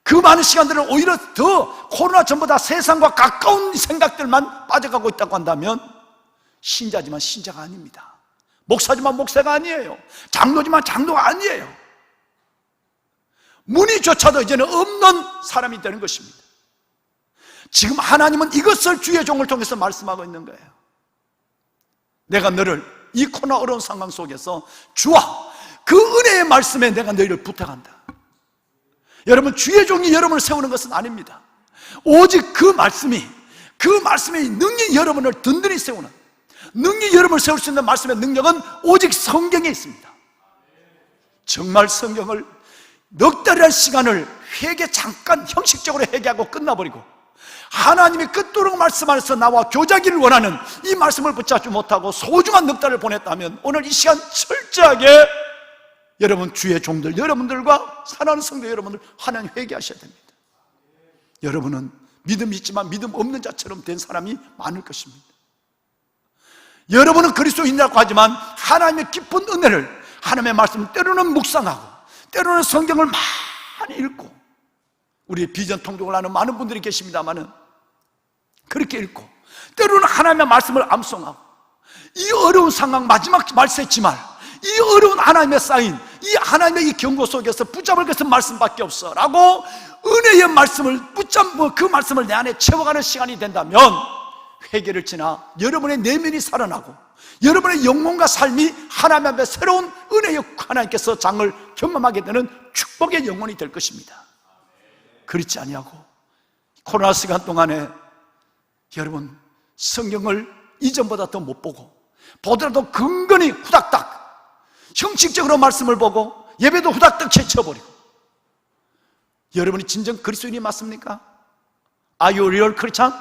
[SPEAKER 6] 그 많은 시간들은 오히려 더 코로나 전보다 세상과 가까운 생각들만 빠져가고 있다고 한다면 신자지만 신자가 아닙니다. 목사지만 목사가 아니에요. 장로지만 장로가 아니에요. 문의조차도 이제는 없는 사람이 되는 것입니다. 지금 하나님은 이것을 주의 종을 통해서 말씀하고 있는 거예요. 내가 너를 이 코로나 어려운 상황 속에서 주와 그 은혜의 말씀에 내가 너희를 부탁한다. 여러분 주의 종이 여러분을 세우는 것은 아닙니다. 오직 그 말씀이 능히 여러분을 든든히 세우는 능히 여러분을 세울 수 있는 말씀의 능력은 오직 성경에 있습니다. 정말 성경을 넉 달이라는 시간을 잠깐 형식적으로 회개하고 끝나버리고 하나님이 끝도록 말씀 안에서 나와 교제하기를 원하는 이 말씀을 붙잡지 못하고 소중한 넉 달을 보냈다면 오늘 이 시간 철저하게 여러분 주의 종들 여러분들과 사랑하는 성도 여러분들 하나님 회개하셔야 됩니다. 여러분은 믿음이 있지만 믿음 없는 자처럼 된 사람이 많을 것입니다. 여러분은 그리스도인이라고 하지만 하나님의 깊은 은혜를 하나님의 말씀 때로는 묵상하고 때로는 성경을 많이 읽고 우리의 비전 통독을 하는 많은 분들이 계십니다만은 그렇게 읽고 때로는 하나님의 말씀을 암송하고 이 어려운 상황 마지막 말세지만 이 어려운 하나님의 사인 이 하나님의 이 경고 속에서 붙잡을 것은 말씀밖에 없어 라고 은혜의 말씀을 붙잡고 그 말씀을 내 안에 채워가는 시간이 된다면 회개를 지나 여러분의 내면이 살아나고 여러분의 영혼과 삶이 하나님 앞에 새로운 은혜의 하나님께서 장을 경험하게 되는 축복의 영혼이 될 것입니다. 그렇지 아니하고 코로나 시간 동안에 여러분 성경을 이전보다 더 못 보고 보더라도 근근히 후닥닥 형식적으로 말씀을 보고 예배도 후닥닥 제쳐버리고 여러분이 진정 그리스도인이 맞습니까? Are you real Christian?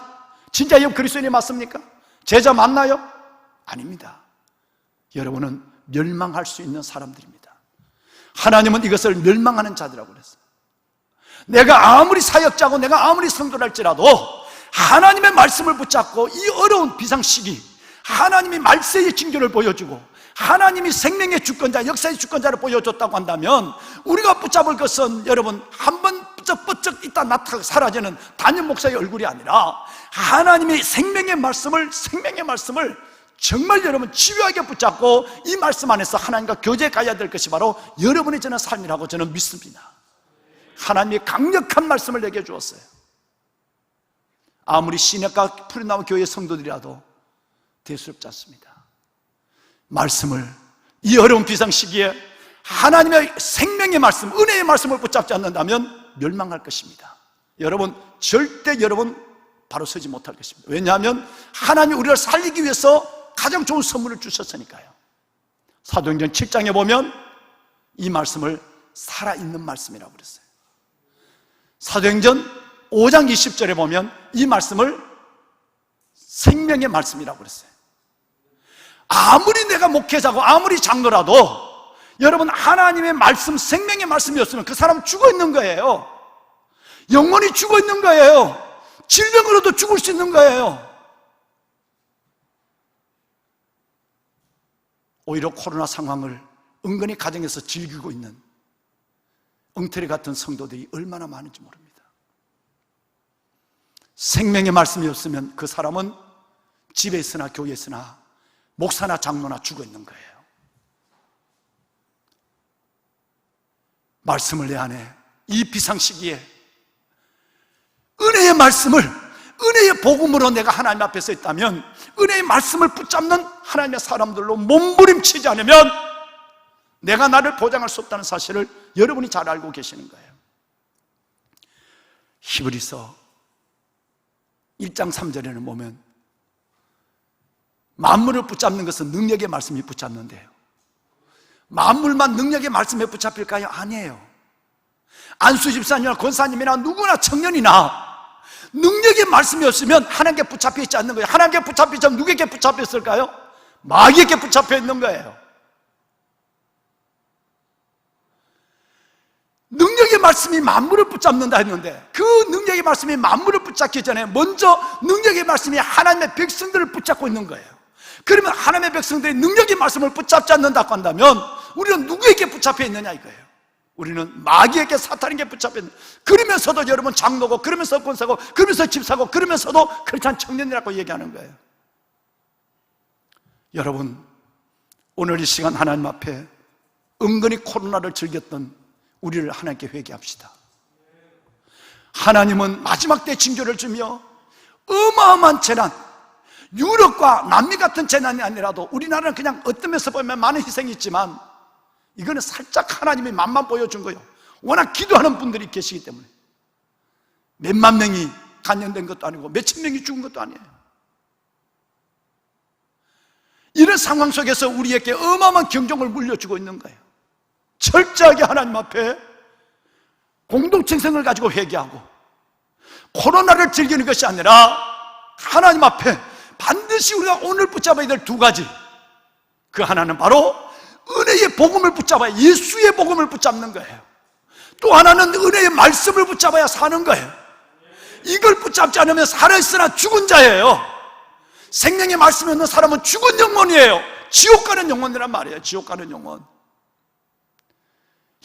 [SPEAKER 6] 진짜 여러분 그리스도인이 맞습니까? 제자 맞나요? 아닙니다. 여러분은 멸망할 수 있는 사람들입니다. 하나님은 이것을 멸망하는 자들이라고 그랬어요. 내가 아무리 사역자고 내가 아무리 성도랄지라도 하나님의 말씀을 붙잡고 이 어려운 비상시기 하나님이 말세의 징조를 보여주고 하나님이 생명의 주권자, 역사의 주권자를 보여줬다고 한다면 우리가 붙잡을 것은 여러분 한번 뻗쩍 있다 나타나고 사라지는 단임 목사의 얼굴이 아니라 하나님의 생명의 말씀을 정말 여러분 집요하게 붙잡고 이 말씀 안에서 하나님과 교제에 가야 될 것이 바로 여러분의 저는 삶이라고 저는 믿습니다. 하나님이 강력한 말씀을 내게 주었어요. 아무리 시내가 풀이 나온 교회 성도들이라도 대수롭지 않습니다. 말씀을 이 어려운 비상시기에 하나님의 생명의 말씀, 은혜의 말씀을 붙잡지 않는다면 멸망할 것입니다. 여러분, 절대 여러분 바로 서지 못할 것입니다. 왜냐하면 하나님이 우리를 살리기 위해서 가장 좋은 선물을 주셨으니까요. 사도행전 7장에 보면 이 말씀을 살아있는 말씀이라고 그랬어요. 사도행전 5장 20절에 보면 이 말씀을 생명의 말씀이라고 그랬어요. 아무리 내가 목회자고 아무리 장로라도 여러분, 하나님의 말씀, 생명의 말씀이었으면 그 사람 죽어 있는 거예요. 영혼이 죽어 있는 거예요. 질병으로도 죽을 수 있는 거예요. 오히려 코로나 상황을 은근히 가정에서 즐기고 있는 엉터리 같은 성도들이 얼마나 많은지 모릅니다. 생명의 말씀이 없으면 그 사람은 집에 있으나 교회에 있으나 목사나 장로나 죽어 있는 거예요. 말씀을 내 안에 이 비상시기에 은혜의 말씀을, 은혜의 복음으로 내가 하나님 앞에 서 있다면 은혜의 말씀을 붙잡는 하나님의 사람들로 몸부림치지 않으면 내가 나를 보장할 수 없다는 사실을 여러분이 잘 알고 계시는 거예요. 히브리서 1장 3절에는 보면 만물을 붙잡는 것은 능력의 말씀이 붙잡는데요, 만물만 능력의 말씀에 붙잡힐까요? 아니에요. 안수 집사님이나 권사님이나 누구나 청년이나 능력의 말씀이 없으면 하나님께 붙잡혀 있지 않는 거예요. 하나님께 붙잡혀 있으면 누구에게 붙잡혀 있을까요? 마귀에게 붙잡혀 있는 거예요. 능력의 말씀이 만물을 붙잡는다 했는데 그 능력의 말씀이 만물을 붙잡기 전에 먼저 능력의 말씀이 하나님의 백성들을 붙잡고 있는 거예요. 그러면 하나님의 백성들이 능력의 말씀을 붙잡지 않는다고 한다면 우리는 누구에게 붙잡혀 있느냐 이거예요. 우리는 마귀에게, 사탄에게 붙잡혀 있는, 그러면서도 여러분 장로고, 그러면서 권사고, 그러면서 집사고, 그러면서도 크리스찬 청년이라고 얘기하는 거예요. 여러분, 오늘 이 시간 하나님 앞에 은근히 코로나를 즐겼던 우리를 하나님께 회개합시다. 하나님은 마지막 때 징조를 주며 어마어마한 재난, 유럽과 남미 같은 재난이 아니라도 우리나라는 그냥 어떤 면에서 보면 많은 희생이 있지만 이거는 살짝 하나님이 맛만 보여준 거예요. 워낙 기도하는 분들이 계시기 때문에. 몇만 명이 감염된 것도 아니고 몇천 명이 죽은 것도 아니에요. 이런 상황 속에서 우리에게 어마어마한 경종을 물려주고 있는 거예요. 철저하게 하나님 앞에 공동체성을 가지고 회개하고 코로나를 즐기는 것이 아니라 하나님 앞에 반드시 우리가 오늘 붙잡아야 될 두 가지, 그 하나는 바로 은혜의 복음을 붙잡아야, 예수의 복음을 붙잡는 거예요. 또 하나는 은혜의 말씀을 붙잡아야 사는 거예요. 이걸 붙잡지 않으면 살아있으나 죽은 자예요. 생명의 말씀이 없는 사람은 죽은 영혼이에요. 지옥 가는 영혼이란 말이에요. 지옥 가는 영혼.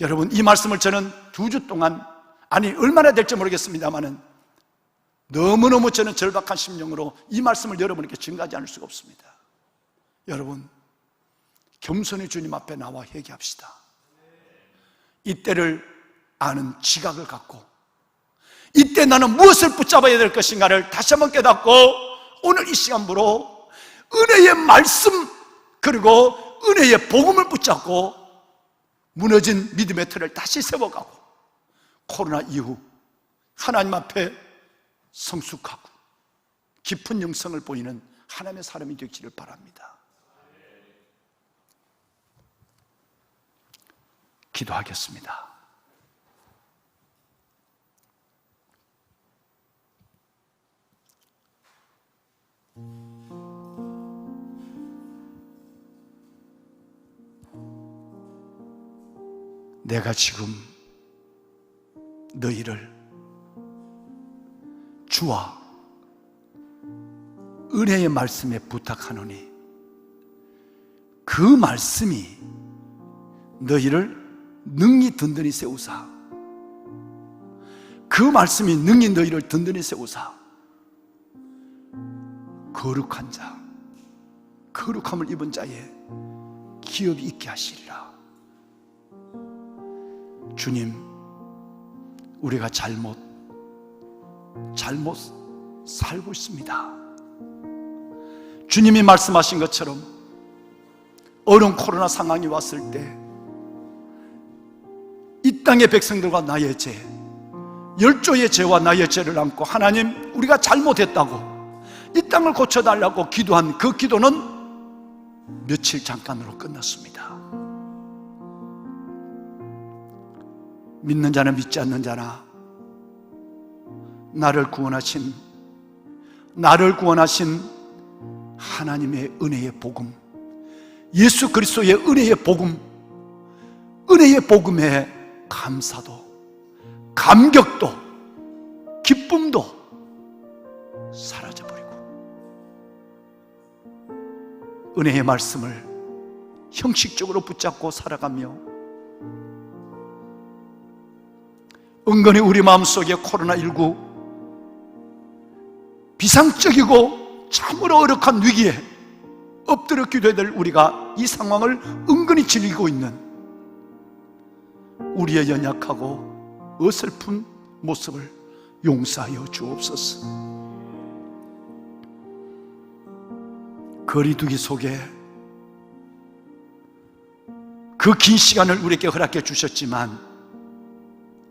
[SPEAKER 6] 여러분, 이 말씀을 저는 2주 동안, 아니 얼마나 될지 모르겠습니다만은 너무너무 저는 절박한 심령으로 이 말씀을 여러분에게 증가하지 않을 수가 없습니다. 여러분, 겸손히 주님 앞에 나와 회개합시다. 이때를 아는 지각을 갖고 이때 나는 무엇을 붙잡아야 될 것인가를 다시 한번 깨닫고 오늘 이 시간부로 은혜의 말씀 그리고 은혜의 복음을 붙잡고 무너진 믿음의 틀을 다시 세워가고 코로나 이후 하나님 앞에 성숙하고 깊은 영성을 보이는 하나님의 사람이 되기를 바랍니다. 기도하겠습니다. 내가 지금 너희를 주와 은혜의 말씀에 부탁하노니 그 말씀이 너희를 능히 든든히 세우사, 그 말씀이 능히 너희를 든든히 세우사 거룩한 자, 거룩함을 입은 자의 기업이 있게 하시리라. 주님, 우리가 잘못 살고 있습니다. 주님이 말씀하신 것처럼 어려운 코로나 상황이 왔을 때 이 땅의 백성들과 나의 죄, 열조의 죄와 나의 죄를 안고 하나님 우리가 잘못했다고 이 땅을 고쳐달라고 기도한 그 기도는 며칠 잠깐으로 끝났습니다. 믿는 자나 믿지 않는 자나 나를 구원하신 하나님의 은혜의 복음, 예수 그리스도의 은혜의 복음, 은혜의 복음에 감사도, 감격도, 기쁨도 사라져버리고 은혜의 말씀을 형식적으로 붙잡고 살아가며 은근히 우리 마음속에 코로나19 비상적이고 참으로 어렵한 위기에 엎드려 기도해야 될 우리가 이 상황을 은근히 즐기고 있는 우리의 연약하고 어설픈 모습을 용서하여 주옵소서. 거리두기 속에 그 긴 시간을 우리에게 허락해 주셨지만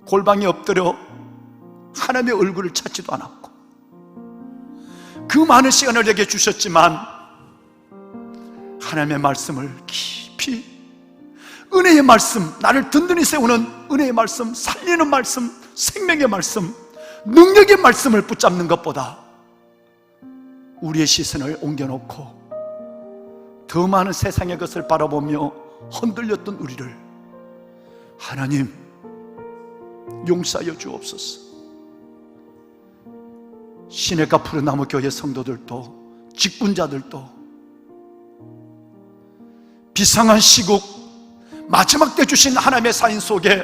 [SPEAKER 6] 골방에 엎드려 하나님의 얼굴을 찾지도 않았고 그 많은 시간을 내게 주셨지만 하나님의 말씀을 깊이, 은혜의 말씀, 나를 든든히 세우는 은혜의 말씀, 살리는 말씀, 생명의 말씀, 능력의 말씀을 붙잡는 것보다 우리의 시선을 옮겨놓고 더 많은 세상의 것을 바라보며 흔들렸던 우리를 하나님 용서하여 주옵소서. 시내가 푸른나무 교회 성도들도, 직분자들도 비상한 시국 마지막 때 주신 하나님의 사인 속에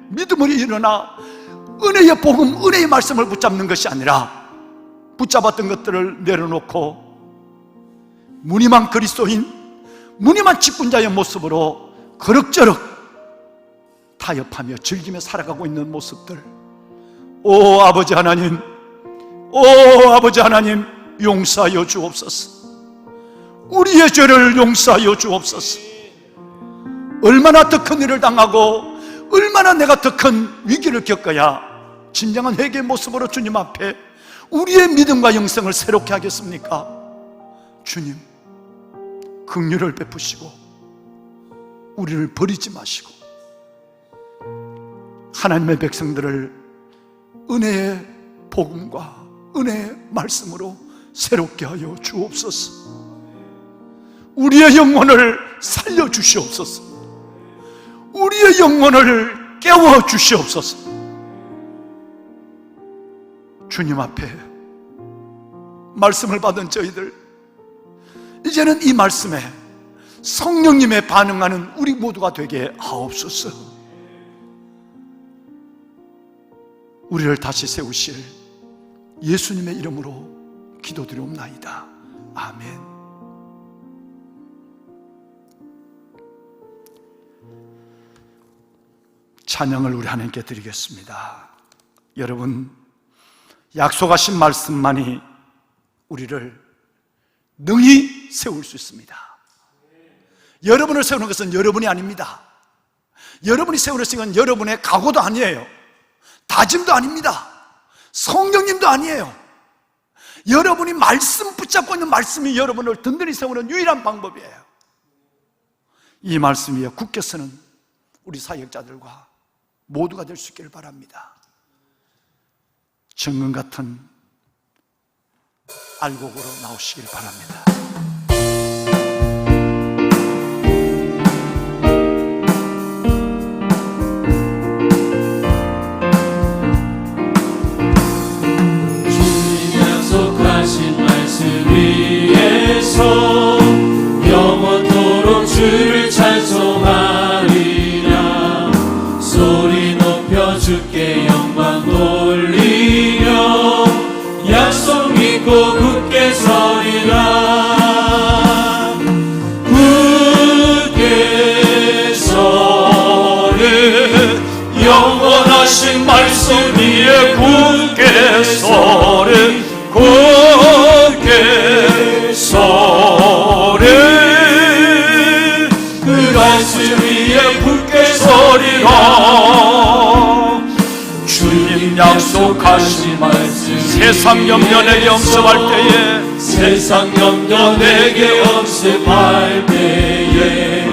[SPEAKER 6] 믿음으로 일어나 은혜의 복음, 은혜의 말씀을 붙잡는 것이 아니라 붙잡았던 것들을 내려놓고 무늬만 그리스도인, 무늬만 직분자의 모습으로 그럭저럭 타협하며 즐기며 살아가고 있는 모습들, 오 아버지 하나님, 오 아버지 하나님 용서하여 주옵소서. 우리의 죄를 용서하여 주옵소서. 얼마나 더 큰 일을 당하고 얼마나 내가 더 큰 위기를 겪어야 진정한 회개의 모습으로 주님 앞에 우리의 믿음과 영성을 새롭게 하겠습니까? 주님, 긍휼을 베푸시고 우리를 버리지 마시고 하나님의 백성들을 은혜의 복음과 은혜의 말씀으로 새롭게 하여 주옵소서. 우리의 영혼을 살려주시옵소서. 우리의 영혼을 깨워주시옵소서. 주님 앞에 말씀을 받은 저희들, 이제는 이 말씀에 성령님의 반응하는 우리 모두가 되게 하옵소서. 우리를 다시 세우실 예수님의 이름으로 기도드리옵나이다. 아멘. 찬양을 우리 하나님께 드리겠습니다. 여러분, 약속하신 말씀만이 우리를 능히 세울 수 있습니다. 여러분을 세우는 것은 여러분이 아닙니다. 여러분이 세우는 것은 여러분의 각오도 아니에요. 다짐도 아닙니다. 성령님도 아니에요. 여러분이 말씀 붙잡고 있는 말씀이 여러분을 든든히 세우는 유일한 방법이에요. 이 말씀 위에 굳게 서는 우리 사역자들과 모두가 될 수 있기를 바랍니다. 정금 같은 알곡으로 나오시길 바랍니다.
[SPEAKER 5] 주님 약속하신 말씀 위에서 영원토록 주를 찬송하리라. 소리 높여 주께 영광 돌리며 약속 믿고 굳게 서리라. 굳게 서리, 영원하신 말씀 위에 굳게 서리, 굳게 서리. 약속하신 말씀 세상 염려 내게 엄습할 때에 세상 염려 내게 엄습할 때에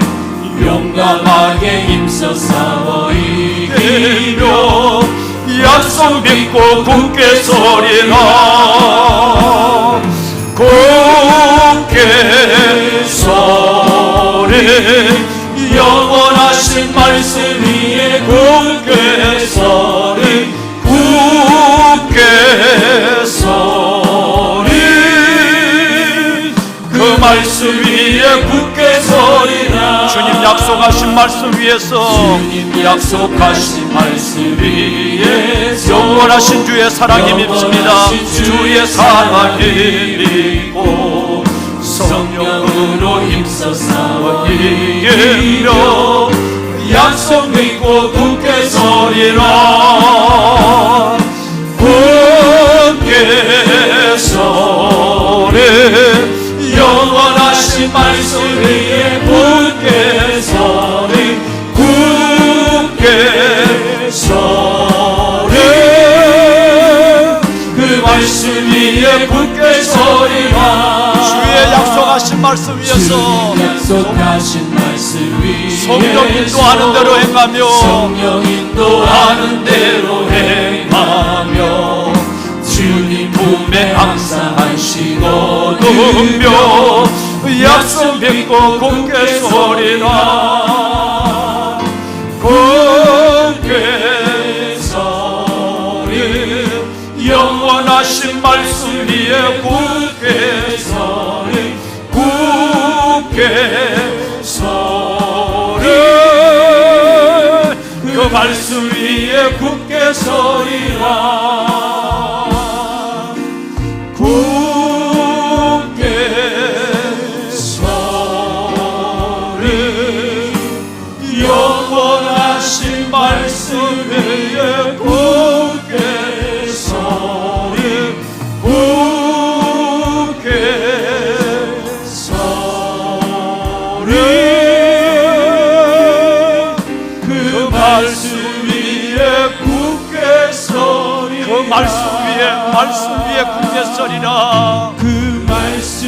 [SPEAKER 5] 용감하게 힘써 싸워 이기며 약속 믿고 굳게 서리라 굳게 서리 영원하신 말씀 위에 굳게 서리 굳게 서리 그 말씀 위에 굳게 서리라 주님 약속하신 말씀 위에서 주님 약속하신 말씀 위에서 영원하신 주의 사랑이 밉습니다 주의 사랑이 밉고 성령으로 힘써 싸워 이기며 약속 믿고 굳게 서리라 굳게 서리 영원하신 말씀 위에 굳게 서리 굳게 서리 그 말씀 위에 굳게 서리라 주의 약속하신 말씀 위에서 약속하신 말씀 위에 성령 인도하는 대로 행하며 성령 인도하는 대로 행하며 주님 품에 항상 안식 얻으며 약속 믿고 굳게 서리라 굳게 서리 영원하신 말씀 위에 굳게 서리 굳게 서리 그 말씀 위에 굳게 서리라 굳게 서리 영원하신 말씀 위에 굳게 서리 굳게 서리 그 말씀 위에 굳게 서리 그 말씀 위에 굳게 서리라 그 말씀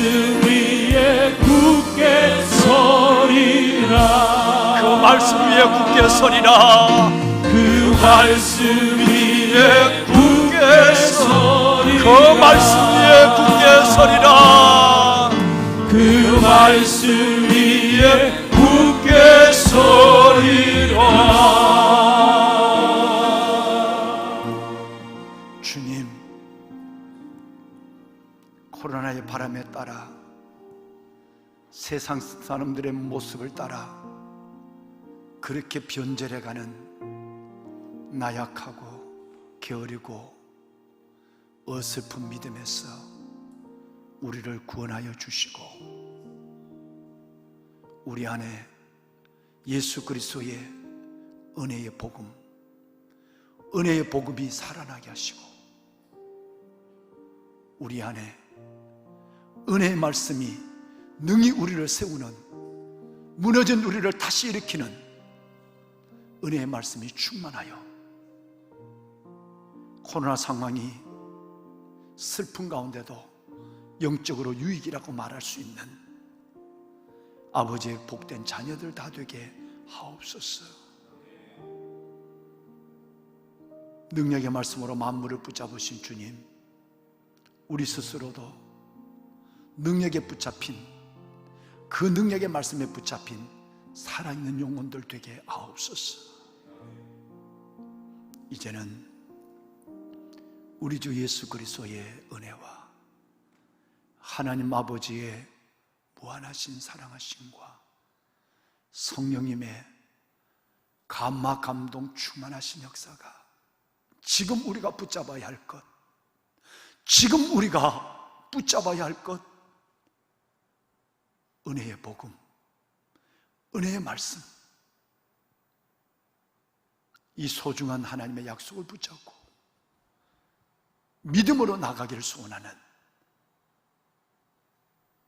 [SPEAKER 5] 위에 굳게 서리라 그 말씀 위에 굳게 서리라 그 말씀 위에 굳게 서리라 그 말씀 위에 굳게 서리라 그 말씀 위에 굳게 서리라
[SPEAKER 6] 주님, 코로나의 바람에 따라 세상 사람들의 모습을 따라 그렇게 변절해가는 나약하고 게으르고 어설픈 믿음에서 우리를 구원하여 주시고 우리 안에 예수 그리스도의 은혜의 복음이 살아나게 하시고 우리 안에 은혜의 말씀이 능히 우리를 세우는 무너진 우리를 다시 일으키는 은혜의 말씀이 충만하여 코로나 상황이 슬픈 가운데도 영적으로 유익이라고 말할 수 있는 아버지의 복된 자녀들 다 되게 하옵소서. 능력의 말씀으로 만물을 붙잡으신 주님, 우리 스스로도 능력에 붙잡힌 그 능력의 말씀에 붙잡힌 살아있는 영혼들 되게 하옵소서. 이제는 우리 주 예수 그리스도의 은혜와 하나님 아버지의 무한하신 사랑하심과 성령님의 감화 감동 충만하신 역사가 지금 우리가 붙잡아야 할 것, 지금 우리가 붙잡아야 할 것, 은혜의 복음, 은혜의 말씀, 이 소중한 하나님의 약속을 붙잡고 믿음으로 나가기를 소원하는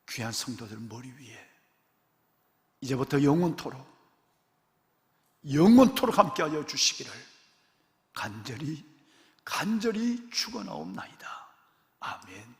[SPEAKER 6] 귀한 성도들 머리 위에 이제부터 영원토록 함께하여 주시기를 간절히 간절히 축원하옵나이다. 아멘.